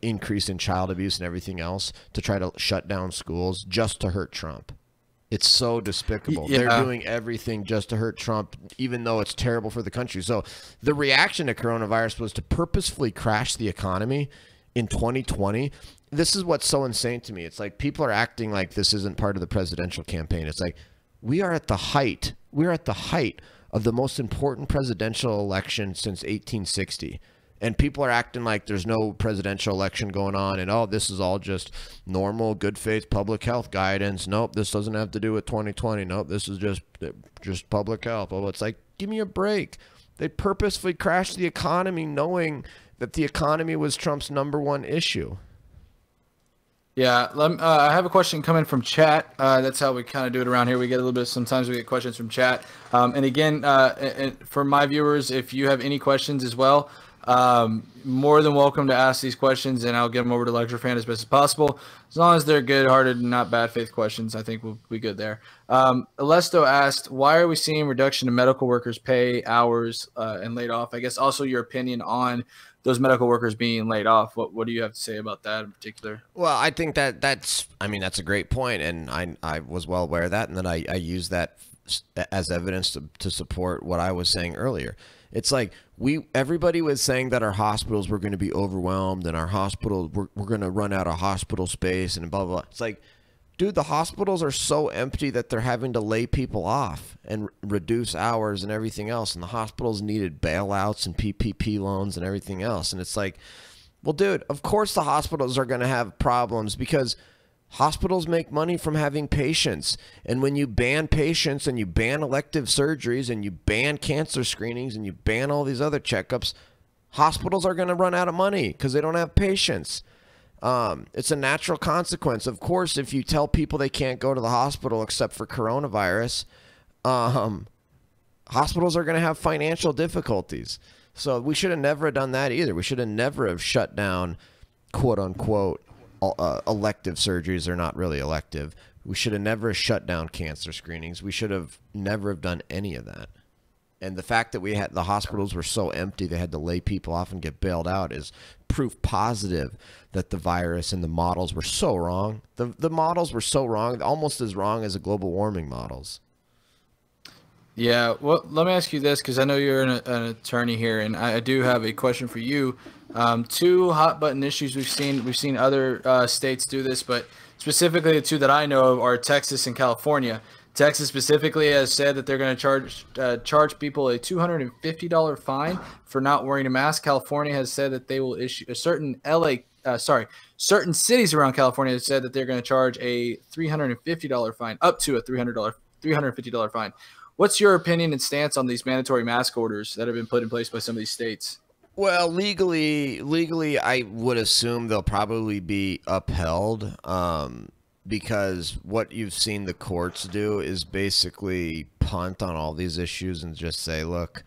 increase in child abuse and everything else to try to shut down schools just to hurt Trump. It's so despicable. Yeah. They're doing everything just to hurt Trump, even though it's terrible for the country. So the reaction to coronavirus was to purposefully crash the economy in 2020. This is what's so insane to me. It's like people are acting like this isn't part of the presidential campaign. It's like, we are at the height. We're at the height of the most important presidential election since 1860. And people are acting like there's no presidential election going on, and oh, this is all just normal, good faith public health guidance. Nope, this doesn't have to do with 2020. Nope, this is just public health. Oh, it's like, give me a break. They purposefully crashed the economy knowing that the economy was Trump's #1 issue. Yeah, I have a question coming from chat. That's how we kind of do it around here. We get a little bit, sometimes we get questions from chat. And again, for my viewers, if you have any questions as well, more than welcome to ask these questions, and I'll get them over to LCTRfan as best as possible. As long as they're good-hearted and not bad faith questions, I think we'll be good there. Alesto asked, why are we seeing reduction in medical workers' pay, hours, and laid off? I guess also your opinion on those medical workers being laid off. What do you have to say about that in particular? Well, I think that's a great point, and I was well aware of that, and then I used that as evidence to support what I was saying earlier. It's like everybody was saying that our hospitals were going to be overwhelmed, and our hospitals we're going to run out of hospital space and blah, blah, blah. It's like, dude, the hospitals are so empty that they're having to lay people off and reduce hours and everything else. And the hospitals needed bailouts and PPP loans and everything else. And it's like, well, dude, of course the hospitals are going to have problems, because hospitals make money from having patients. And when you ban patients and you ban elective surgeries and you ban cancer screenings and you ban all these other checkups, hospitals are going to run out of money because they don't have patients. It's a natural consequence. Of course, if you tell people they can't go to the hospital except for coronavirus, hospitals are going to have financial difficulties. So we should have never done that either. We should have never have shut down, quote unquote, elective surgeries are not really elective. We should have never shut down cancer screenings. We should have never have done any of that. And the fact that the hospitals were so empty, they had to lay people off and get bailed out, is proof positive that the virus and the models were so wrong. The models were so wrong, almost as wrong as the global warming models. Yeah, well, let me ask you this, because I know you're an attorney here, and I do have a question for you. Two hot button issues we've seen other states do this, but specifically the two that I know of are Texas and California. Texas specifically has said that they're going to charge people a $250 fine for not wearing a mask. California has said that they will issue a certain cities around California have said that they're going to charge a $350 fine, up to a $350 fine. What's your opinion and stance on these mandatory mask orders that have been put in place by some of these states? Well, legally, I would assume they'll probably be upheld, because what you've seen the courts do is basically punt on all these issues and just say, look,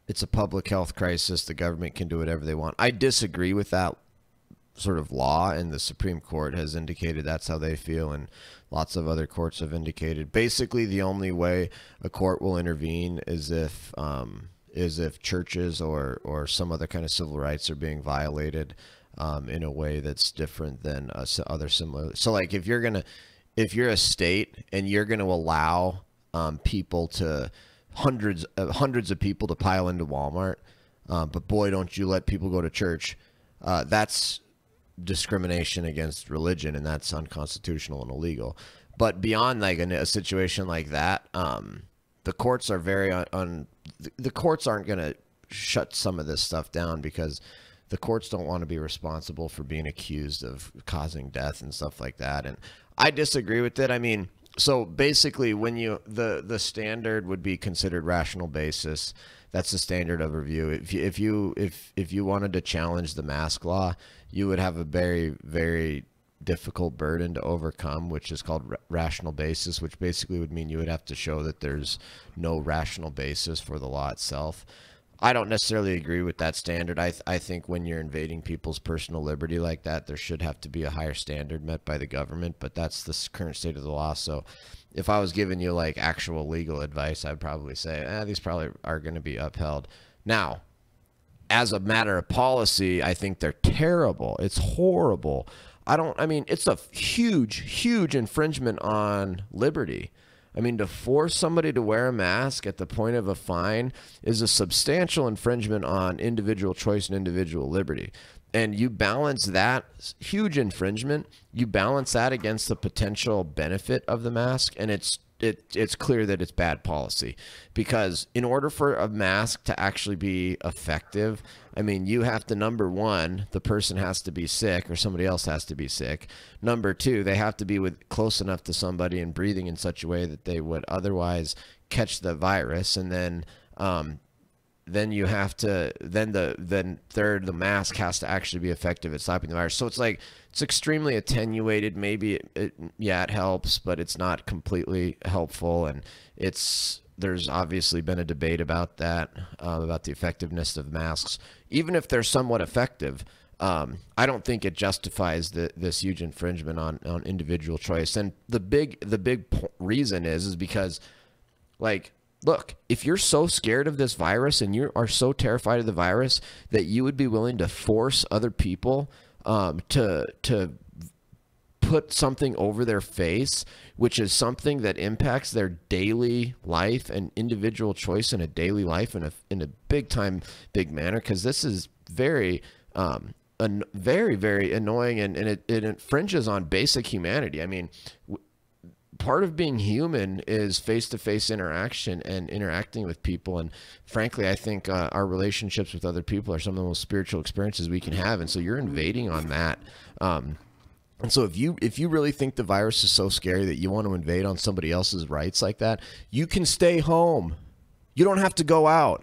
it's a public health crisis. The government can do whatever they want. I disagree with that sort of law, and the Supreme Court has indicated that's how they feel, and lots of other courts have indicated. Basically, the only way a court will intervene is if churches or some other kind of civil rights are being violated in a way that's different than other similar. So, like, if you're a state and you're going to allow people to hundreds of people to pile into Walmart, but boy, don't you let people go to church. That's discrimination against religion, and that's unconstitutional and illegal. But beyond like a situation like that, the courts are the courts aren't going to shut some of this stuff down, because the courts don't want to be responsible for being accused of causing death and stuff like that. And I disagree with it. I mean, so basically, when the standard would be considered rational basis. That's the standard of review. If you wanted to challenge the mask law, you would have a very, very difficult burden to overcome, which is called rational basis, which basically would mean you would have to show that there's no rational basis for the law itself. I don't necessarily agree with that standard. I think when you're invading people's personal liberty like that, there should have to be a higher standard met by the government, but that's the current state of the law. So if I was giving you like actual legal advice, I'd probably say, these probably are going to be upheld. Now, as a matter of policy, I think they're terrible. It's horrible. I mean, it's a huge, huge infringement on liberty. I mean, to force somebody to wear a mask at the point of a fine is a substantial infringement on individual choice and individual liberty. And you balance that huge infringement, you balance that against the potential benefit of the mask, and it's clear that it's bad policy. Because in order for a mask to actually be effective, I mean, you have to, number one, the person has to be sick or somebody else has to be sick. Number two, they have to be close enough to somebody and breathing in such a way that they would otherwise catch the virus. And then you have to, then third, the mask has to actually be effective at stopping the virus. So it's like, it's extremely attenuated. Maybe it helps, but it's not completely helpful. And there's obviously been a debate about that, about the effectiveness of masks. Even if they're somewhat effective, I don't think it justifies this huge infringement on individual choice. And the big reason is because, like, look, if you're so scared of this virus and you are so terrified of the virus that you would be willing to force other people to put something over their face, which is something that impacts their daily life and individual choice in a daily life in a big manner, because this is very very, very annoying, and it infringes on basic humanity. I mean, part of being human is face-to-face interaction and interacting with people. And frankly, I think our relationships with other people are some of the most spiritual experiences we can have. And so you're invading on that. And so if you really think the virus is so scary that you want to invade on somebody else's rights like that, you can stay home. You don't have to go out.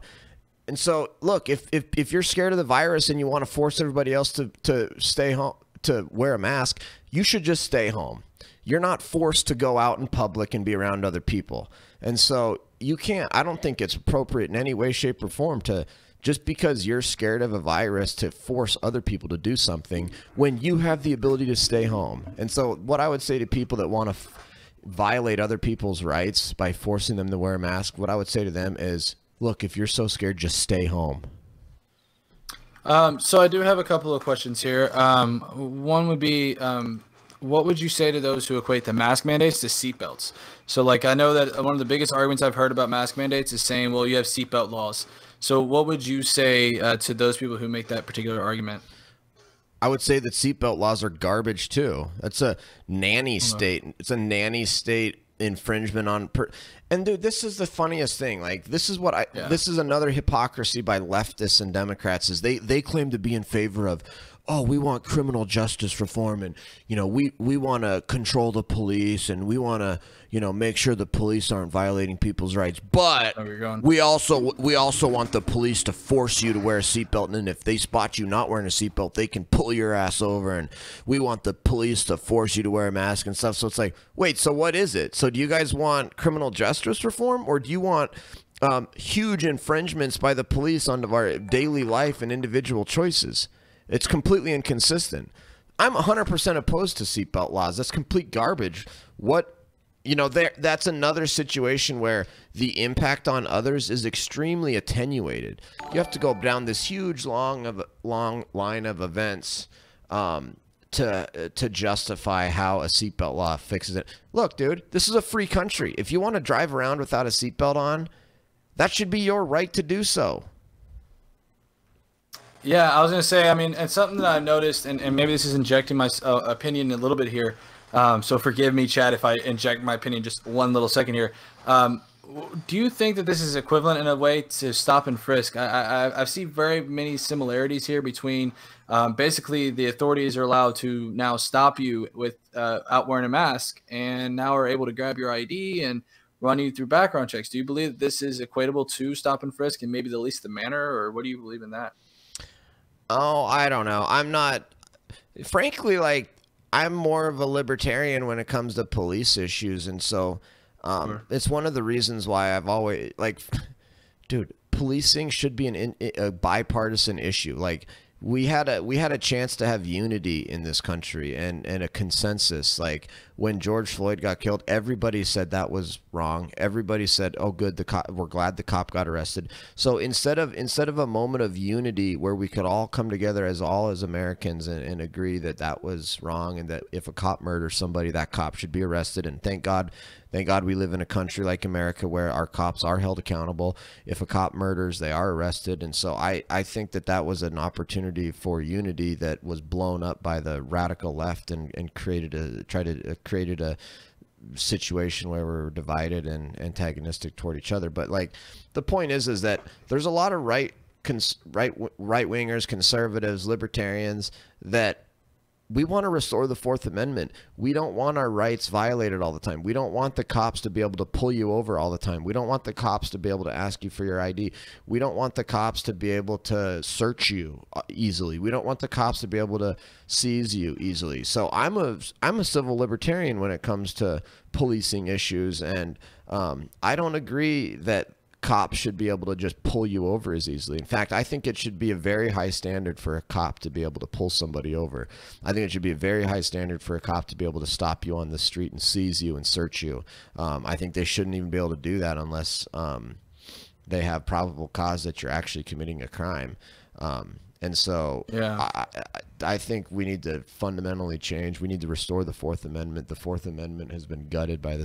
And so, look, if you're scared of the virus and you want to force everybody else to stay home, to wear a mask, you should just stay home. You're not forced to go out in public and be around other people. And so you can't, I don't think it's appropriate in any way, shape, or form to, just because you're scared of a virus, to force other people to do something when you have the ability to stay home. And so what I would say to people that want to violate other people's rights by forcing them to wear a mask, what I would say to them is, look, if you're so scared, just stay home. So I do have a couple of questions here. One would be, what would you say to those who equate the mask mandates to seatbelts? So, like, I know that one of the biggest arguments I've heard about mask mandates is saying, well, you have seatbelt laws. So what would you say to those people who make that particular argument? I would say that seatbelt laws are garbage too. That's a nanny state. It's a nanny state infringement on and dude, this is the funniest thing. Like, this is this is another hypocrisy by leftists and Democrats, is they claim to be in favor of, oh, we want criminal justice reform, and we want to control the police, and we want to make sure the police aren't violating people's rights, but we also want the police to force you to wear a seatbelt, and if they spot you not wearing a seatbelt, they can pull your ass over, and we want the police to force you to wear a mask and stuff. So it's like, wait, so what is it? So do you guys want criminal justice reform, or do you want huge infringements by the police on our daily life and individual choices? It's completely inconsistent. I'm 100% opposed to seatbelt laws. That's complete garbage. That's another situation where the impact on others is extremely attenuated. You have to go down this huge long line of events to justify how a seatbelt law fixes it. Look, dude, this is a free country. If you want to drive around without a seatbelt on, that should be your right to do so. Yeah, I was going to say, I mean, it's something that I've noticed, and maybe this is injecting my opinion a little bit here. So forgive me, Chad, if I inject my opinion just one little second here. Do you think that this is equivalent in a way to stop and frisk? I see very many similarities here between basically the authorities are allowed to now stop you with out wearing a mask, and now are able to grab your ID and run you through background checks. Do you believe that this is equatable to stop and frisk, and maybe the least the manner, or what do you believe in that? Oh, I don't know. I'm not, frankly, like, I'm more of a libertarian when it comes to police issues. And so it's one of the reasons why I've always, like, dude, policing should be a bipartisan issue. Like, we had a chance to have unity in this country and a consensus. Like, when George Floyd got killed, everybody said that was wrong. Everybody said, oh, good, we're glad the cop got arrested. So instead of a moment of unity where we could all come together as Americans and agree that that was wrong, and that if a cop murders somebody, that cop should be arrested. And thank God we live in a country like America where our cops are held accountable. If a cop murders, they are arrested. And so I think that was an opportunity for unity that was blown up by the radical left and created a situation where we're divided and antagonistic toward each other. But, like, the point is that there's a lot of right-wingers, conservatives, libertarians that we want to restore the Fourth Amendment. We don't want our rights violated all the time. We don't want the cops to be able to pull you over all the time. We don't want the cops to be able to ask you for your ID. We don't want the cops to be able to search you easily. We don't want the cops to be able to seize you easily. So I'm a civil libertarian when it comes to policing issues, and I don't agree that cops should be able to just pull you over as easily. In fact, I think it should be a very high standard for a cop to be able to pull somebody over. I think it should be a very high standard for a cop to be able to stop you on the street and seize you and search you. I think they shouldn't even be able to do that unless they have probable cause that you're actually committing a crime. And so yeah. I think we need to fundamentally change. We need to restore the Fourth Amendment. The Fourth Amendment has been gutted by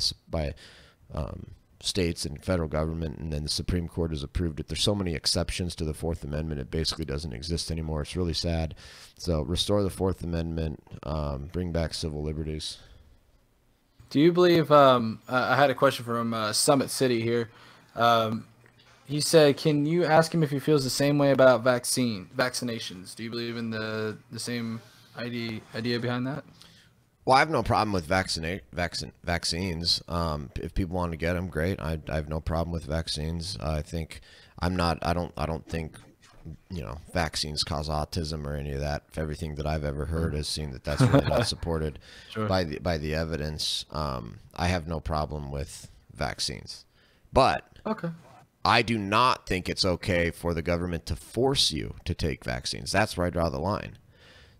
states and federal government, and then the Supreme Court has approved it. There's so many exceptions to the Fourth Amendment, it basically doesn't exist anymore. It's really sad. So restore the Fourth Amendment, bring back civil liberties. Do you believe, I had a question from Summit City here. He said, can you ask him if he feels the same way about vaccinations? Do you believe in the same idea behind that? Well, I have no problem with vaccines. If people want to get them, great. I have no problem with vaccines. I don't think, vaccines cause autism or any of that. Everything that I've ever heard has seen that's really not supported sure. by the evidence. I have no problem with vaccines, but okay. I do not think it's okay for the government to force you to take vaccines. That's where I draw the line.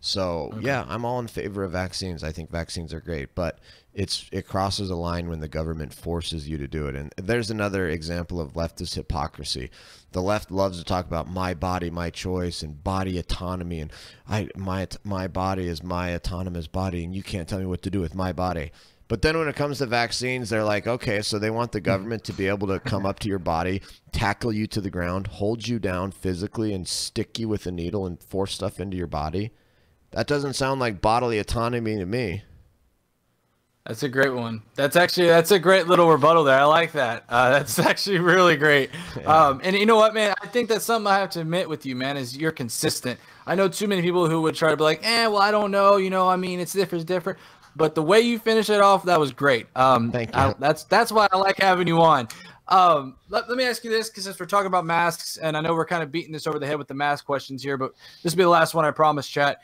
So, okay. Yeah, I'm all in favor of vaccines. I think vaccines are great, but it crosses a line when the government forces you to do it. And there's another example of leftist hypocrisy. The left loves to talk about my body, my choice, and body autonomy, and my body is my autonomous body, and you can't tell me what to do with my body. But then when it comes to vaccines, they're like, okay, so they want the government to be able to come up to your body, tackle you to the ground, hold you down physically, and stick you with a needle and force stuff into your body. That doesn't sound like bodily autonomy to me. That's a great one. That's a great little rebuttal there. I like that. That's actually really great. Yeah. And you know what, man? I think that's something I have to admit with you, man, is you're consistent. I know too many people who would try to be like, well, I don't know. I mean, it's different. But the way you finish it off, that was great. Thank you. That's why I like having you on. Let me ask you this, because since we're talking about masks, and I know we're kind of beating this over the head with the mask questions here, but this will be the last one, I promise, chat.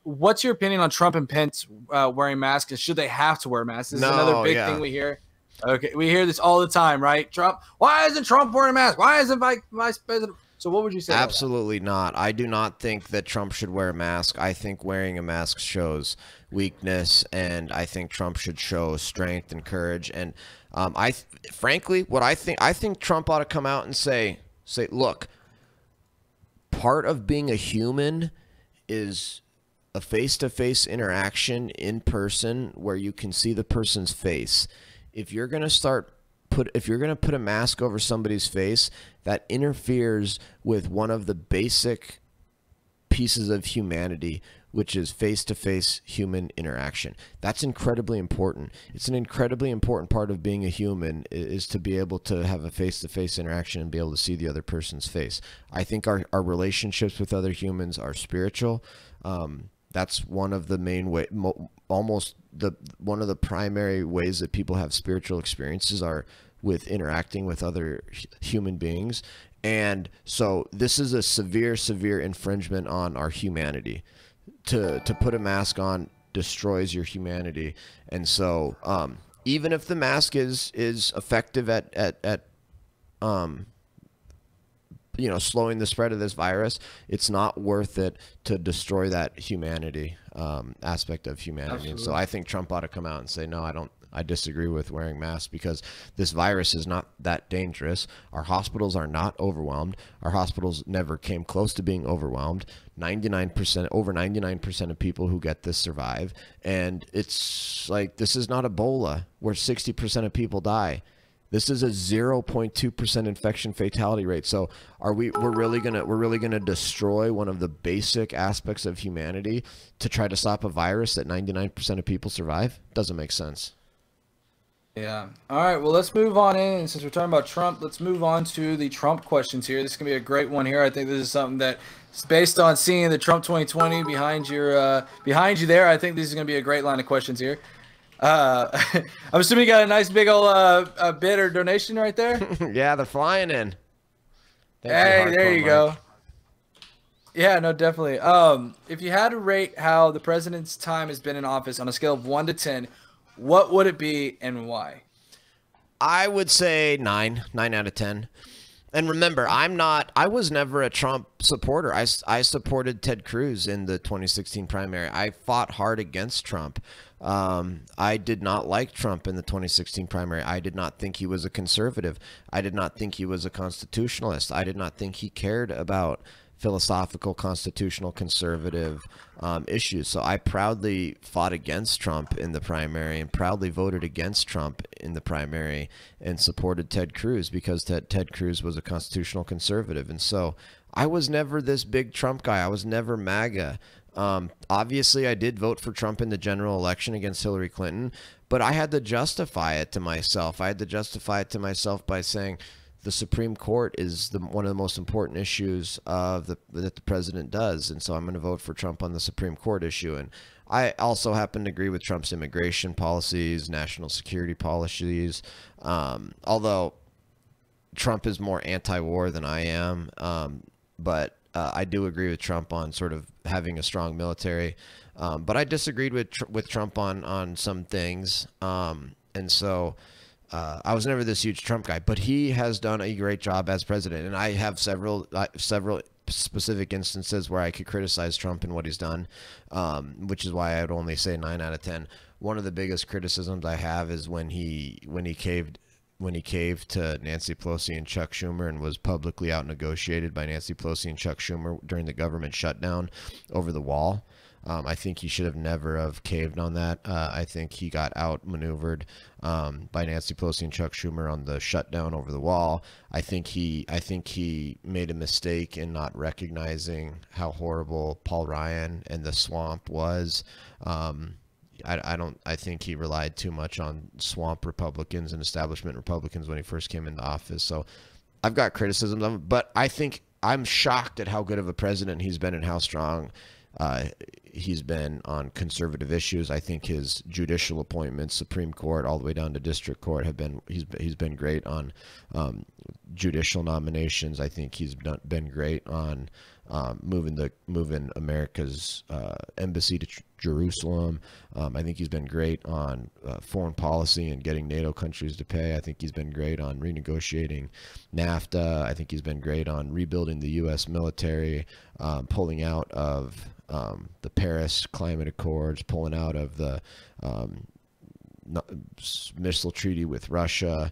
What's your opinion on Trump and Pence wearing masks? And should they have to wear masks? This is another big thing we hear. Okay, we hear this all the time, right? Trump, why isn't Trump wearing a mask? Why isn't Vice President? So what would you say? Absolutely not. I do not think that Trump should wear a mask. I think wearing a mask shows weakness, and I think Trump should show strength and courage. And frankly, I think Trump ought to come out and say, look, part of being a human is a face-to-face interaction in person where you can see the person's face. If you're going to put a mask over somebody's face, that interferes with one of the basic pieces of humanity, which is face-to-face human interaction. That's incredibly important. It's an incredibly important part of being a human, is to be able to have a face-to-face interaction and be able to see the other person's face. I think our relationships with other humans are spiritual. That's one of the main one of the primary ways that people have spiritual experiences are with interacting with other human beings. And so this is a severe infringement on our humanity. To put a mask on destroys your humanity. And so even if the mask is effective at slowing the spread of this virus, it's not worth it to destroy that humanity aspect of humanity. Absolutely. And so I think Trump ought to come out and say, no, I disagree with wearing masks, because this virus is not that dangerous. Our hospitals are not overwhelmed. Our hospitals never came close to being overwhelmed. Over 99% of people who get this survive. And it's like, this is not Ebola where 60% of people die. This is a 0.2% infection fatality rate. So we're really gonna destroy one of the basic aspects of humanity to try to stop a virus that 99% of people survive? Doesn't make sense. Yeah. All right. Well, let's move on in. And since we're talking about Trump, let's move on to the Trump questions here. This is going to be a great one here. I think this is something that is based on seeing the Trump 2020 behind you there. I think this is going to be a great line of questions here. I'm assuming you got a nice big old bid or donation right there. Yeah, they're flying in. Hey, there you go. Yeah, no, definitely. If you had to rate how the president's time has been in office on a scale of 1 to 10, what would it be and why? I would say 9 out of 10. And remember, I was never a Trump supporter. I supported Ted Cruz in the 2016 primary. I fought hard against Trump. I did not like Trump in the 2016 primary. I did not think he was a conservative. I did not think he was a constitutionalist. I did not think he cared about philosophical, constitutional, conservative issues. So I proudly fought against Trump in the primary and proudly voted against Trump in the primary and supported Ted Cruz because Ted Cruz was a constitutional conservative. And so I was never this big Trump guy. I was never MAGA. Obviously, I did vote for Trump in the general election against Hillary Clinton, but I had to justify it to myself. I had to justify it to myself by saying, the Supreme Court is one of the most important issues that the president does, and so I'm going to vote for Trump on the Supreme Court issue. And I also happen to agree with Trump's immigration policies, national security policies, although Trump is more anti-war than I am, but I do agree with Trump on sort of having a strong military. But I disagreed with Trump on some things, and so I was never this huge Trump guy, but he has done a great job as president. And I have several specific instances where I could criticize Trump and what he's done, which is why I would only say 9 out of 10. One of the biggest criticisms I have is when he caved to Nancy Pelosi and Chuck Schumer and was publicly out negotiated by Nancy Pelosi and Chuck Schumer during the government shutdown over the wall. I think he should have never have caved on that. I think he got outmaneuvered by Nancy Pelosi and Chuck Schumer on the shutdown over the wall. I think he made a mistake in not recognizing how horrible Paul Ryan and the swamp was. I think he relied too much on swamp Republicans and establishment Republicans when he first came into office. So I've got criticisms of him, but I think I'm shocked at how good of a president he's been and how strong he's been on conservative issues. I think his judicial appointments, Supreme Court all the way down to district court, have been he's been great on judicial nominations. I think he's been great on moving America's embassy to Jerusalem. I think he's been great on foreign policy and getting NATO countries to pay. I think he's been great on renegotiating NAFTA. I think he's been great on rebuilding the U.S. military, pulling out of the Paris Climate Accords, pulling out of the missile treaty with Russia.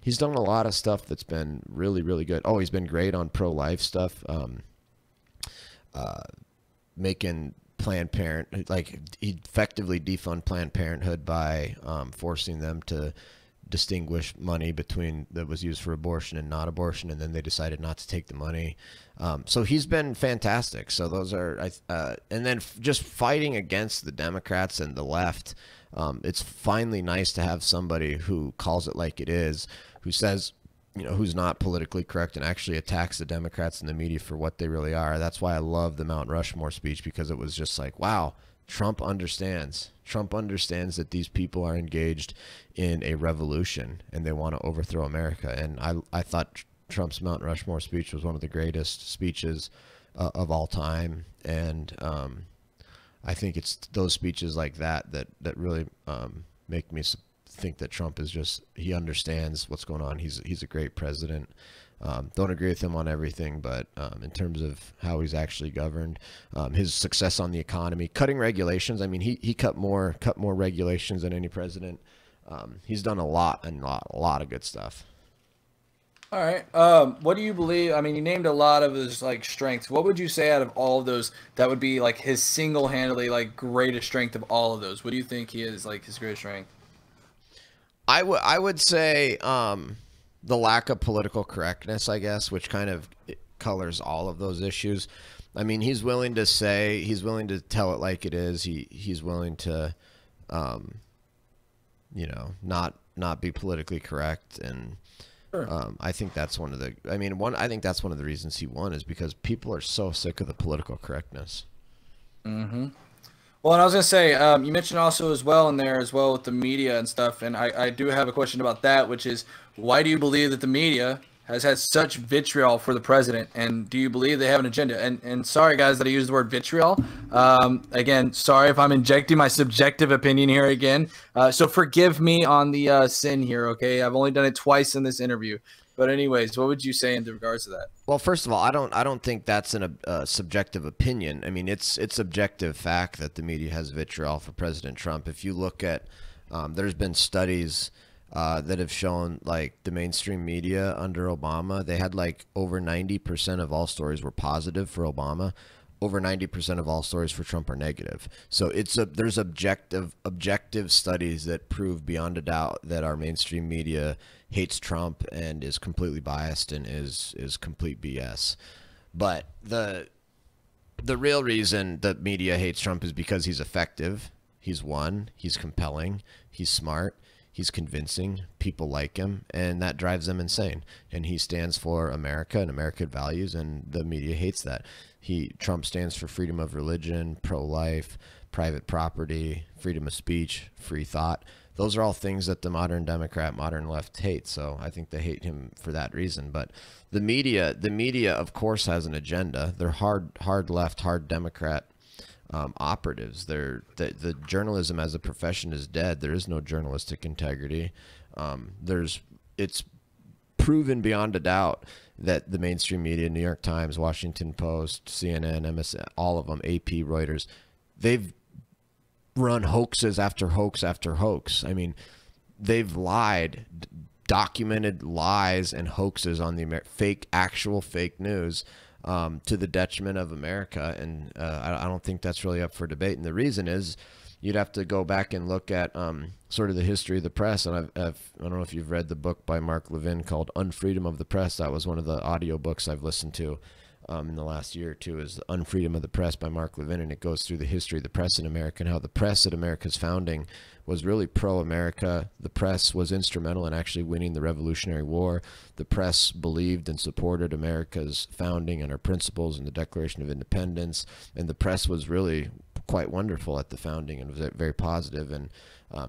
He's done a lot of stuff that's been really, really good. Oh, he's been great on pro-life stuff, making Planned Parenthood, like he effectively defund Planned Parenthood by forcing them to distinguish money between that was used for abortion and not abortion, and then they decided not to take the money. So he's been fantastic. So those are, and then just fighting against the Democrats and the left. It's finally nice to have somebody who calls it like it is, who says, you know, who's not politically correct and actually attacks the Democrats and the media for what they really are. That's why I love the Mount Rushmore speech, because it was just like, wow, Trump understands. Trump understands that these people are engaged in a revolution and they want to overthrow America. And I thought Trump's Mount Rushmore speech was one of the greatest speeches of all time. And I think it's those speeches like that really make me think that Trump is just, he understands what's going on. He's a great president. Don't agree with him on everything, but in terms of how he's actually governed, his success on the economy, cutting regulations. I mean, he cut more regulations than any president. He's done a lot of good stuff. All right. What do you believe? I mean, you named a lot of his like strengths. What would you say out of all of those that would be like his single-handedly like greatest strength of all of those? What do you think he is like his greatest strength? I would say the lack of political correctness, I guess, which kind of colors all of those issues. I mean, he's willing to tell it like it is. He's willing to, you know, not be politically correct. And sure. I think that's one of the, I think that's one of the reasons he won, is because people are so sick of the political correctness. Mm-hmm. Well, and I was going to say, you mentioned also as well in there as well with the media and stuff, and I do have a question about that, which is, why do you believe that the media has had such vitriol for the president, and do you believe they have an agenda? And sorry, guys, that I used the word vitriol. Again, sorry if I'm injecting my subjective opinion here again. So forgive me on the sin here, okay? I've only done it twice in this interview. But anyways, what would you say in regards to that? Well, first of all, I don't think that's a subjective opinion. I mean, it's objective fact that the media has vitriol for President Trump. If you look at, there's been studies that have shown like the mainstream media under Obama, they had like over 90% of all stories were positive for Obama. Over 90% of all stories for Trump are negative. So there's objective studies that prove beyond a doubt that our mainstream media hates Trump and is completely biased and is complete BS. But the real reason that media hates Trump is because he's effective. He's won. He's compelling. He's smart. He's convincing. People like him, and that drives them insane. And he stands for America and American values, and the media hates that. Trump stands for freedom of religion, pro-life, private property, freedom of speech, free thought. Those are all things that the modern Democrat, modern left hate. So I think they hate him for that reason. But the media, of course, has an agenda. They're hard left, hard Democrat operatives. The journalism as a profession is dead. There is no journalistic integrity. It's proven beyond a doubt that the mainstream media, New York Times, Washington Post, CNN, MSN, all of them, AP, Reuters, they've run hoaxes after hoax after hoax. I mean, they've lied, documented lies and hoaxes on the actual fake news to the detriment of America. And I don't think that's really up for debate. And the reason is, you'd have to go back and look at sort of the history of the press. And I don't know if you've read the book by Mark Levin called Unfreedom of the Press. That was one of the audiobooks I've listened to. in the last year or two is Unfreedom of the Press by Mark Levin, and it goes through the history of the press in America and how the press at America's founding was really pro-America. The press was instrumental in actually winning the Revolutionary War. The press believed and supported America's founding and our principles and the Declaration of Independence, and the press was really quite wonderful at the founding and was very positive. And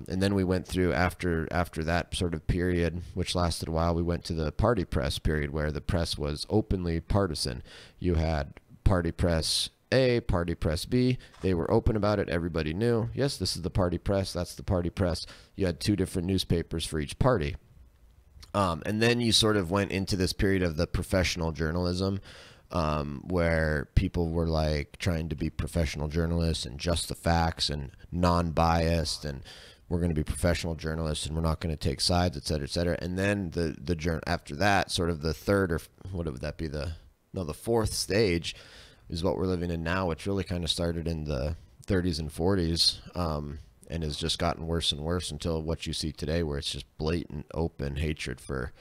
then we went through after that sort of period, which lasted a while, we went to the party press period where the press was openly partisan. You had party press A, party press B. They were open about it. Everybody knew, yes, this is the party press. That's the party press. You had two different newspapers for each party. And then you sort of went into this period of the professional journalism, where people were like trying to be professional journalists and just the facts and non-biased, and we're going to be professional journalists and we're not going to take sides, et cetera, et cetera. And then after that, sort of the third, or what would that be, the fourth stage is what we're living in now, which really kind of started in the 30s and 40s, and has just gotten worse and worse until what you see today, where it's just blatant, open hatred for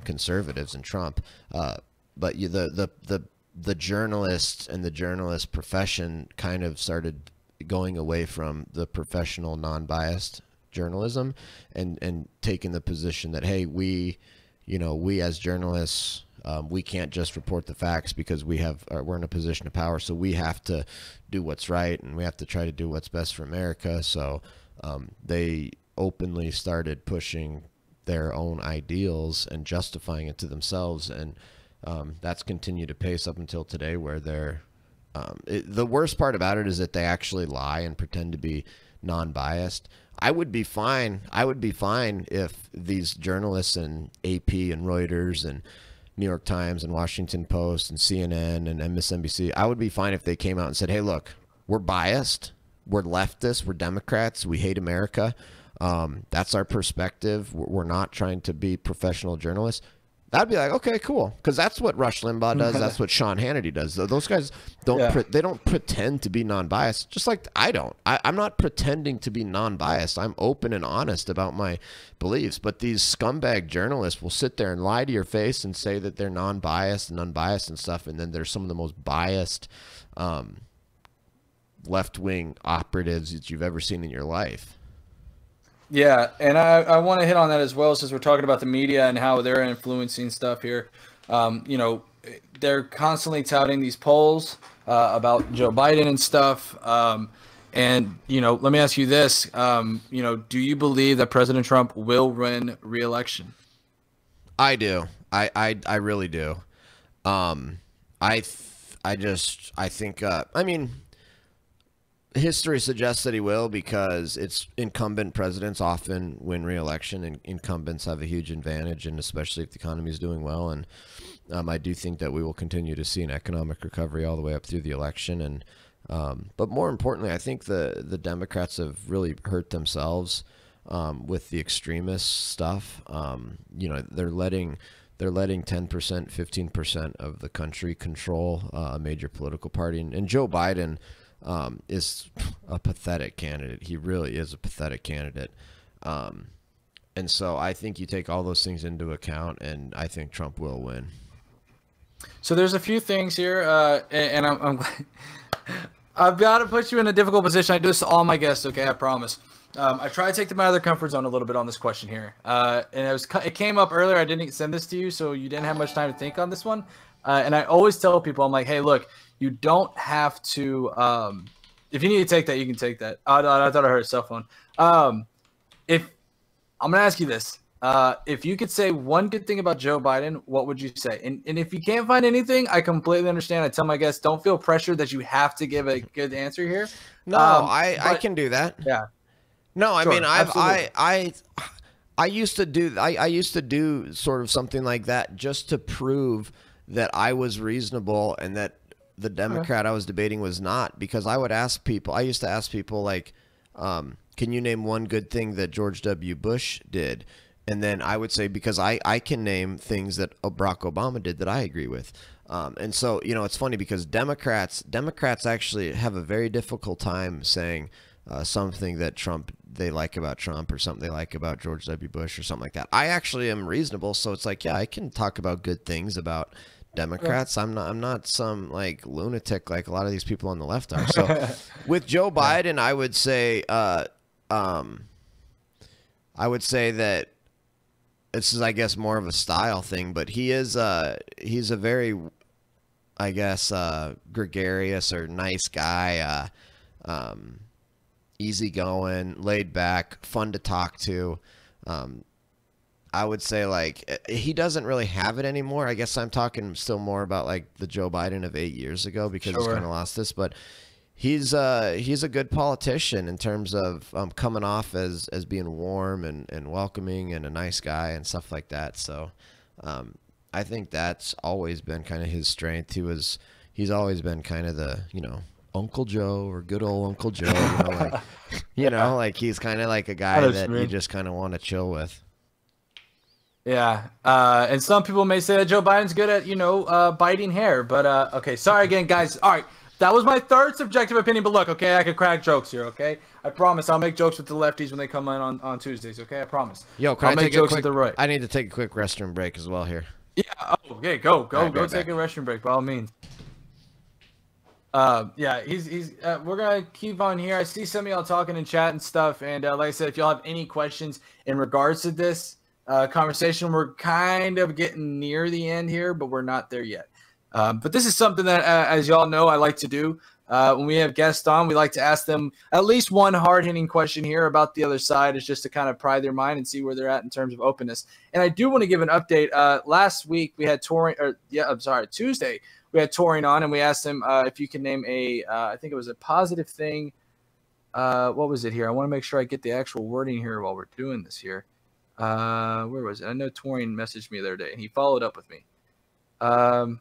conservatives and Trump. But the journalists and the journalist profession kind of started going away from the professional, non-biased journalism and taking the position that, hey, we as journalists, we can't just report the facts because we're in a position of power, so we have to do what's right and we have to try to do what's best for America. So they openly started pushing their own ideals and justifying it to themselves, and that's continued to pace up until today, where they're the worst part about it is that they actually lie and pretend to be non-biased. I would be fine if these journalists and AP and Reuters and New York Times and Washington Post and CNN and MSNBC, I would be fine if they came out and said, hey, look, we're biased, we're leftists, we're Democrats, we hate America. That's our perspective. We're not trying to be professional journalists. That'd be like, okay, cool, because that's what Rush Limbaugh does. That's what Sean Hannity does. Those guys they don't pretend to be non-biased, just like I don't. I'm not pretending to be non-biased. I'm open and honest about my beliefs. But these scumbag journalists will sit there and lie to your face and say that they're non-biased and unbiased and stuff, and then they're some of the most biased left-wing operatives that you've ever seen in your life. Yeah, and I want to hit on that as well, since we're talking about the media and how they're influencing stuff here. They're constantly touting these polls about Joe Biden and stuff. And let me ask you this. Do you believe that President Trump will win re-election? I do. I really do. I think, history suggests that he will, because it's incumbent presidents often win re-election, and incumbents have a huge advantage, and especially if the economy is doing well. And I do think that we will continue to see an economic recovery all the way up through the election. And but more importantly, I think the Democrats have really hurt themselves with the extremist stuff. They're letting 10%, 15% of the country control a major political party, and Joe Biden is a pathetic candidate. He really is a pathetic candidate. And so I think you take all those things into account, and I think Trump will win. So there's a few things here, and I'm I've got to put you in a difficult position. I do this to all my guests, okay? I promise. I try to take them out of their comfort zone a little bit on this question here. And it came up earlier. I didn't send this to you, so you didn't have much time to think on this one. And I always tell people, I'm like, hey, look, you don't have to if you need to take that, you can take that. I thought I heard a cell phone. If I'm going to ask you this. If you could say one good thing about Joe Biden, what would you say? And if you can't find anything, I completely understand. I tell my guests, don't feel pressured that you have to give a good answer here. No, I can do that. Yeah. No, I Sure, mean, I used to do sort of something like that just to prove that I was reasonable and that the Democrat I was debating was not, because I used to ask people like, can you name one good thing that George W. Bush did? And then I would say, because I can name things that Barack Obama did that I agree with. And so, it's funny because Democrats actually have a very difficult time saying something that they like about Trump, or something they like about George W. Bush, or something like that. I actually am reasonable. So it's like, yeah, I can talk about good things about Democrats. I'm not some like lunatic like a lot of these people on the left are. So with Joe Biden, I would say that this is, I guess, more of a style thing, but he's a very, I guess, gregarious or nice guy, easygoing, laid back, fun to talk to. I would say, like, he doesn't really have it anymore. I guess I'm talking still more about like the Joe Biden of 8 years ago, because he's kind of lost this. But he's a good politician in terms of coming off as being warm and welcoming and a nice guy and stuff like that. So I think that's always been kind of his strength. He's always been kind of the, Uncle Joe, or good old Uncle Joe. Like he's kind of like a guy that you just kind of want to chill with. Yeah, and some people may say that Joe Biden's good at, biting hair. But, okay, sorry again, guys. All right, that was my third subjective opinion. But look, okay, I could crack jokes here, okay? I promise I'll make jokes with the lefties when they come in on Tuesdays, okay? I promise. Yo, I'll make jokes with the right. I need to take a quick restroom break as well here. Yeah, okay, go take a restroom break, by all means. Yeah, we're going to keep on here. I see some of y'all talking in chat and stuff. And like I said, if y'all have any questions in regards to this conversation, we're kind of getting near the end here, but we're not there yet. But this is something that, as y'all know, I like to do. When we have guests on, we like to ask them at least one hard-hitting question here about the other side, is just to kind of pry their mind and see where they're at in terms of openness. And I do want to give an update. Last week we had Tuesday we had Touring on, and we asked him if you can name I think it was a positive thing. What was it here? I want to make sure I get the actual wording here while we're doing this here. Where was it? I know Touring messaged me the other day, and he followed up with me. I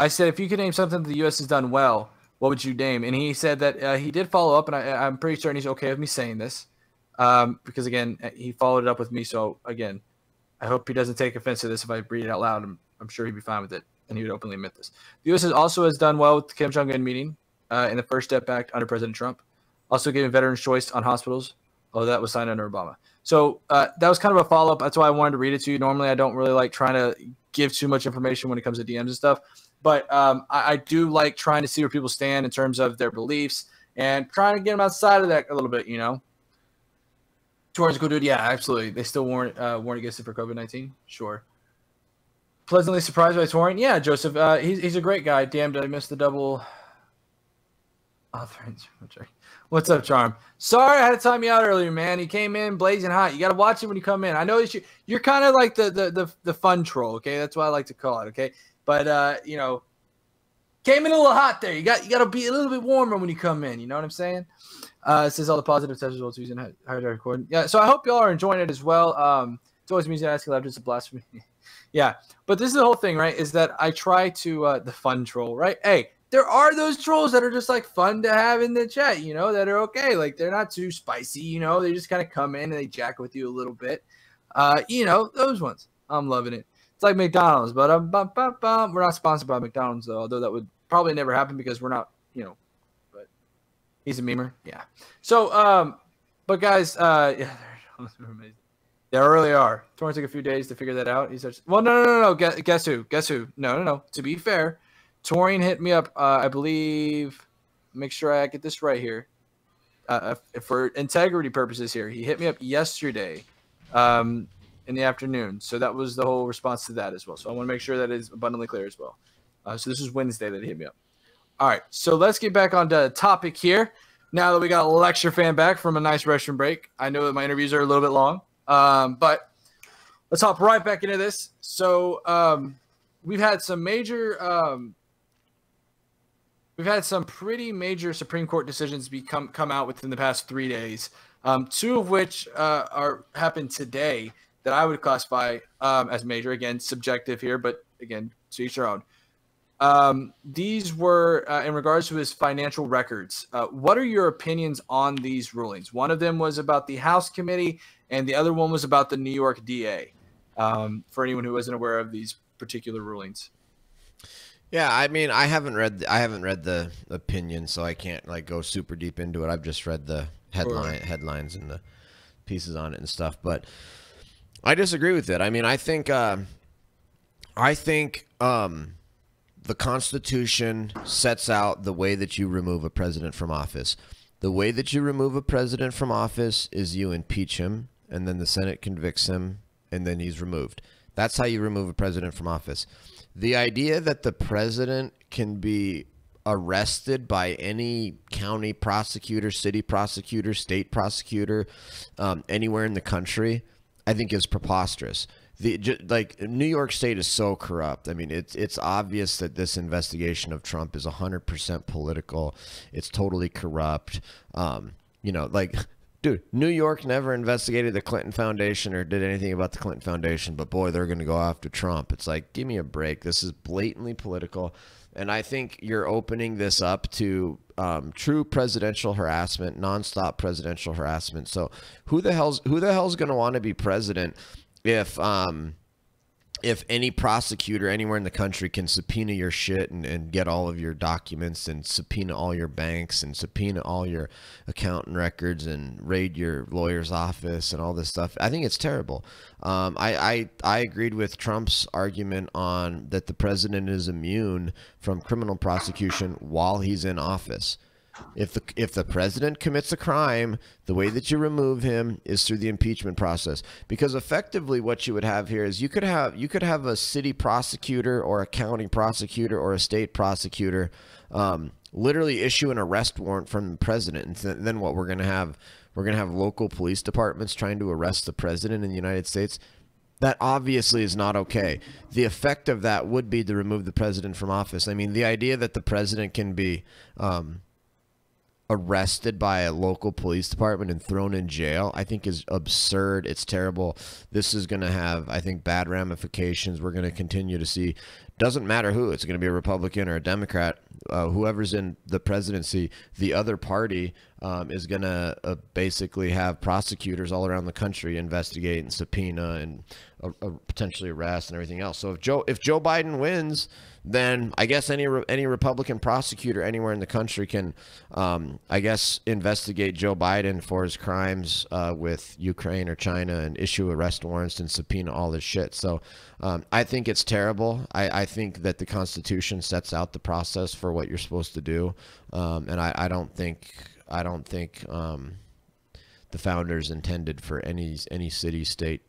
said, if you could name something that the U.S. has done well, what would you name? And he said that he did follow up, and I'm pretty certain he's okay with me saying this, because, again, he followed it up with me. So, again, I hope he doesn't take offense to this if I read it out loud. I'm sure he'd be fine with it, and he would openly admit this. The U.S. also has done well with the Kim Jong-un meeting in the First Step Act under President Trump, also giving veterans choice on hospitals. Oh, that was signed under Obama. So that was kind of a follow-up. That's why I wanted to read it to you. Normally, I don't really like trying to give too much information when it comes to DMs and stuff. But I do like trying to see where people stand in terms of their beliefs and trying to get them outside of that a little bit, Touring's a good dude. Yeah, absolutely. They still warn against it for COVID-19? Sure. Pleasantly surprised by Touring? Yeah, Joseph. He's a great guy. Damn, did I miss the double author? What's up, Charm? Sorry I had to time you out earlier, man. He came in blazing hot. You got to watch it when you come in. I know you're kind of like the fun troll, okay? That's what I like to call it, okay? But, came in a little hot there. You got to be a little bit warmer when you come in. You know what I'm saying? It says all the positive tests results using hard recording. Yeah, so I hope y'all are enjoying it as well. It's always music asking left. It's a blasphemy. Yeah, but this is the whole thing, right? Is that I try to the fun troll, right? Hey, there are those trolls that are just like fun to have in the chat, that are okay. Like they're not too spicy, they just kind of come in and they jack with you a little bit. Those ones. I'm loving it. It's like McDonald's, but we're not sponsored by McDonald's though, although that would probably never happen because we're not, but he's a memer. Yeah. So, but guys, yeah, they're amazing. They really are. Torrance took a few days to figure that out. He says, well, no. Guess who? No. To be fair, Torian hit me up, I believe, make sure I get this right here, for integrity purposes here. He hit me up yesterday in the afternoon. So that was the whole response to that as well. So I want to make sure that is abundantly clear as well. So this is Wednesday that he hit me up. All right, so let's get back on the topic here. Now that we got LCTRfan back from a nice restroom break. I know that my interviews are a little bit long, but let's hop right back into this. So we've had some pretty major Supreme Court decisions come out within the past 3 days. Two of which happened today that I would classify as major. Again, subjective here, but again, to each their own. These were in regards to his financial records. What are your opinions on these rulings? One of them was about the House committee, and the other one was about the New York DA. For anyone who isn't aware of these particular rulings. Yeah, I mean, I haven't read the opinion, so I can't like go super deep into it. I've just read the headlines and the pieces on it and stuff. But I disagree with it. I mean, I think I think the Constitution sets out the way that you remove a president from office. The way that you remove a president from office is you impeach him, and then the Senate convicts him, and then he's removed. That's how you remove a president from office. The idea that the president can be arrested by any county prosecutor, city prosecutor, state prosecutor, anywhere in the country, I think is preposterous. Like New York State is so corrupt. I mean, it's obvious that this investigation of Trump is 100% political. It's totally corrupt. You know, like, dude, New York never investigated the Clinton Foundation or did anything about the Clinton Foundation, but boy, they're going to go after Trump. It's like, give me a break. This is blatantly political. And I think you're opening this up to true presidential harassment, nonstop presidential harassment. So who the hell's going to want to be president if any prosecutor anywhere in the country can subpoena your shit and get all of your documents and subpoena all your banks and subpoena all your accountant records and raid your lawyer's office and all this stuff? I think it's terrible. I agreed with Trump's argument on that the president is immune from criminal prosecution while he's in office. If the president commits a crime, the way that you remove him is through the impeachment process. Because effectively, what you would have here is you could have a city prosecutor or a county prosecutor or a state prosecutor literally issue an arrest warrant from the president, and then what we're gonna have local police departments trying to arrest the president in the United States. That obviously is not okay. The effect of that would be to remove the president from office. I mean, the idea that the president can be arrested by a local police department and thrown in jail, I think is absurd. It's terrible. This is going to have, I think, bad ramifications. We're going to continue to see, doesn't matter who, it's going to be a Republican or a Democrat, whoever's in the presidency, the other party is going to basically have prosecutors all around the country investigate and subpoena and potentially arrest and everything else. So if Joe Biden wins, then I guess any Republican prosecutor anywhere in the country can, I guess, investigate Joe Biden for his crimes with Ukraine or China and issue arrest warrants and subpoena all this shit. So I think it's terrible. I think that the Constitution sets out the process for what you're supposed to do, and I don't think the founders intended for any city, state,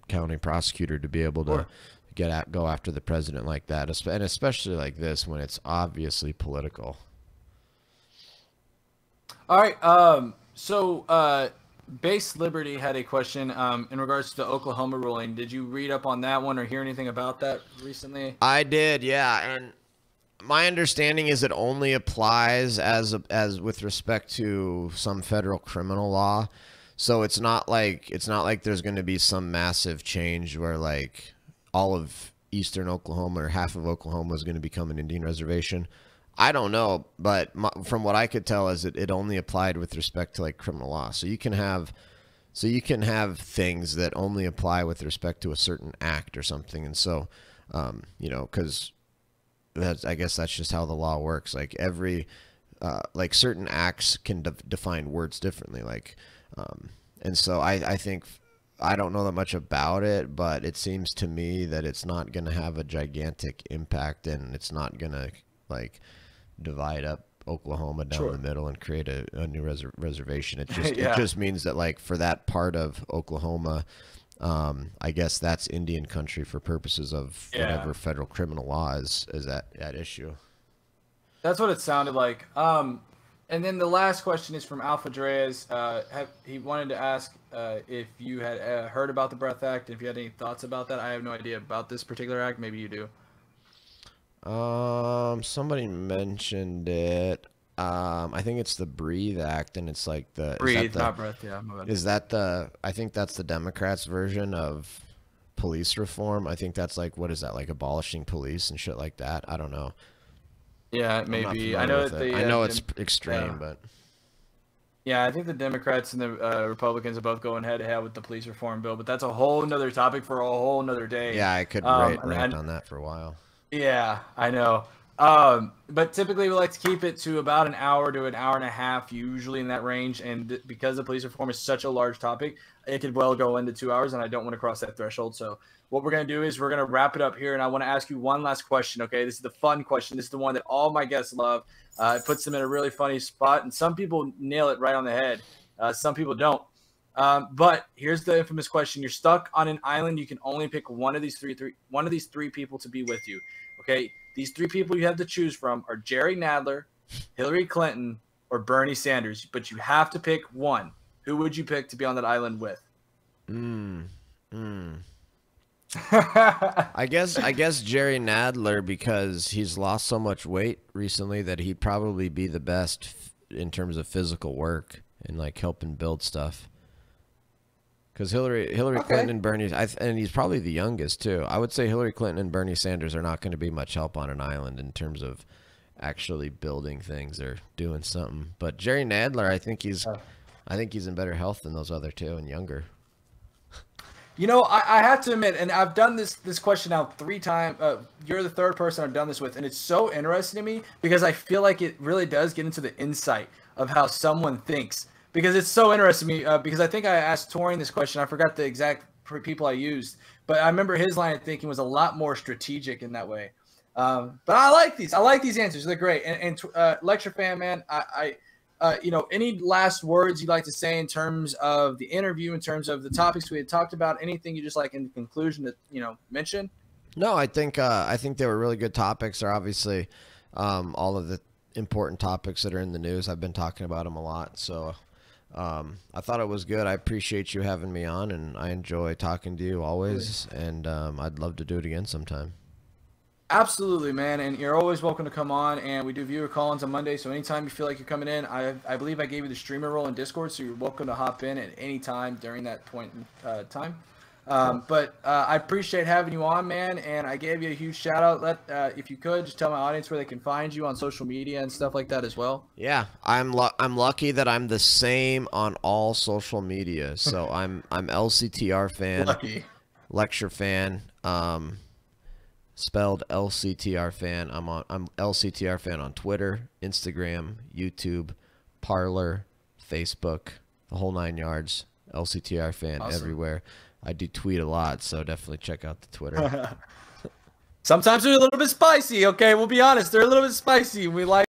county prosecutor to be able to go after the president like that, and especially like this when it's obviously political. All right. So Base Liberty had a question in regards to the Oklahoma ruling. Did you read up on that one or hear anything about that recently? I did, yeah. And my understanding is it only applies as with respect to some federal criminal law. So it's not like there's going to be some massive change where like all of eastern Oklahoma or half of Oklahoma is going to become an Indian reservation. I don't know, but from what I could tell is it only applied with respect to like criminal law. So you can have things that only apply with respect to a certain act or something. And so, you know, because I guess that's just how the law works. Like like certain acts can define words differently. Like, and so I think, I don't know that much about it, but it seems to me that it's not going to have a gigantic impact, and it's not going to like divide up Oklahoma down the middle and create a new reservation. It just it just means that like for that part of Oklahoma, I guess that's Indian country for purposes of whatever federal criminal law is at issue. That's what it sounded like. And then the last question is from Alpha Dreas. He wanted to ask if you had heard about the Breath Act, if you had any thoughts about that. I have no idea about this particular act. Maybe you do. Somebody mentioned it. I think it's the Breathe Act, and it's like the Breathe, not Breath. Yeah, is that the? I think that's the Democrats' version of police reform. I think that's like, what is that, like abolishing police and shit like that? I don't know. Yeah, maybe. I know that I know it's extreme, but yeah, I think the Democrats and the Republicans are both going head to head with the police reform bill, but that's a whole nother topic for a whole nother day. Yeah, I could rant on that for a while. Yeah, I know. But typically we like to keep it to about an hour to an hour and a half, usually in that range. And because the police reform is such a large topic, it could well go into 2 hours, and I don't want to cross that threshold. So what we're going to do is we're going to wrap it up here, and I want to ask you one last question, okay? This is the fun question. This is the one that all my guests love. It puts them in a really funny spot, and some people nail it right on the head. Some people don't. But here's the infamous question. You're stuck on an island. You can only pick one of these three people to be with you, okay? These three people you have to choose from are Jerry Nadler, Hillary Clinton, or Bernie Sanders. But you have to pick one. Who would you pick to be on that island with? I guess Jerry Nadler, because he's lost so much weight recently that he'd probably be the best in terms of physical work and like helping build stuff. Because Hillary Clinton and Bernie, and he's probably the youngest too. I would say Hillary Clinton and Bernie Sanders are not going to be much help on an island in terms of actually building things or doing something. But Jerry Nadler, I think he's in better health than those other two and younger. You know, I have to admit, and I've done this question now 3 times. You're the third person I've done this with, and it's so interesting to me because I feel like it really does get into the insight of how someone thinks. Because it's so interesting to me, because I think I asked Torian this question. I forgot the exact people I used, but I remember his line of thinking was a lot more strategic in that way. But I like these. I like these answers. They're great. And Lecture Fan, man, you know, any last words you'd like to say in terms of the interview, in terms of the topics we had talked about, anything you just like in conclusion to, you know, mention? No, I think they were really good topics. They're obviously all of the important topics that are in the news. I've been talking about them a lot, so I thought it was good. I appreciate you having me on, and I enjoy talking to you always, and I'd love to do it again sometime. Absolutely, man, and you're always welcome to come on, and we do viewer call-ins on Monday, so anytime you feel like you're coming in, I believe I gave you the streamer role in Discord, so you're welcome to hop in at any time during that point in time. But I appreciate having you on, man, and I gave you a huge shout-out. If you could, just tell my audience where they can find you on social media and stuff like that as well. Yeah, I'm lucky that I'm the same on all social media, so I'm LCTRfan, Lucky. Lecture Fan, spelled LCTRfan. I'm LCTRfan on Twitter, Instagram, YouTube, Parler, Facebook, the whole 9 yards. LCTRfan awesome. Everywhere. I do tweet a lot, so definitely check out the Twitter. Sometimes they're a little bit spicy, okay? We'll be honest. They're a little bit spicy. We like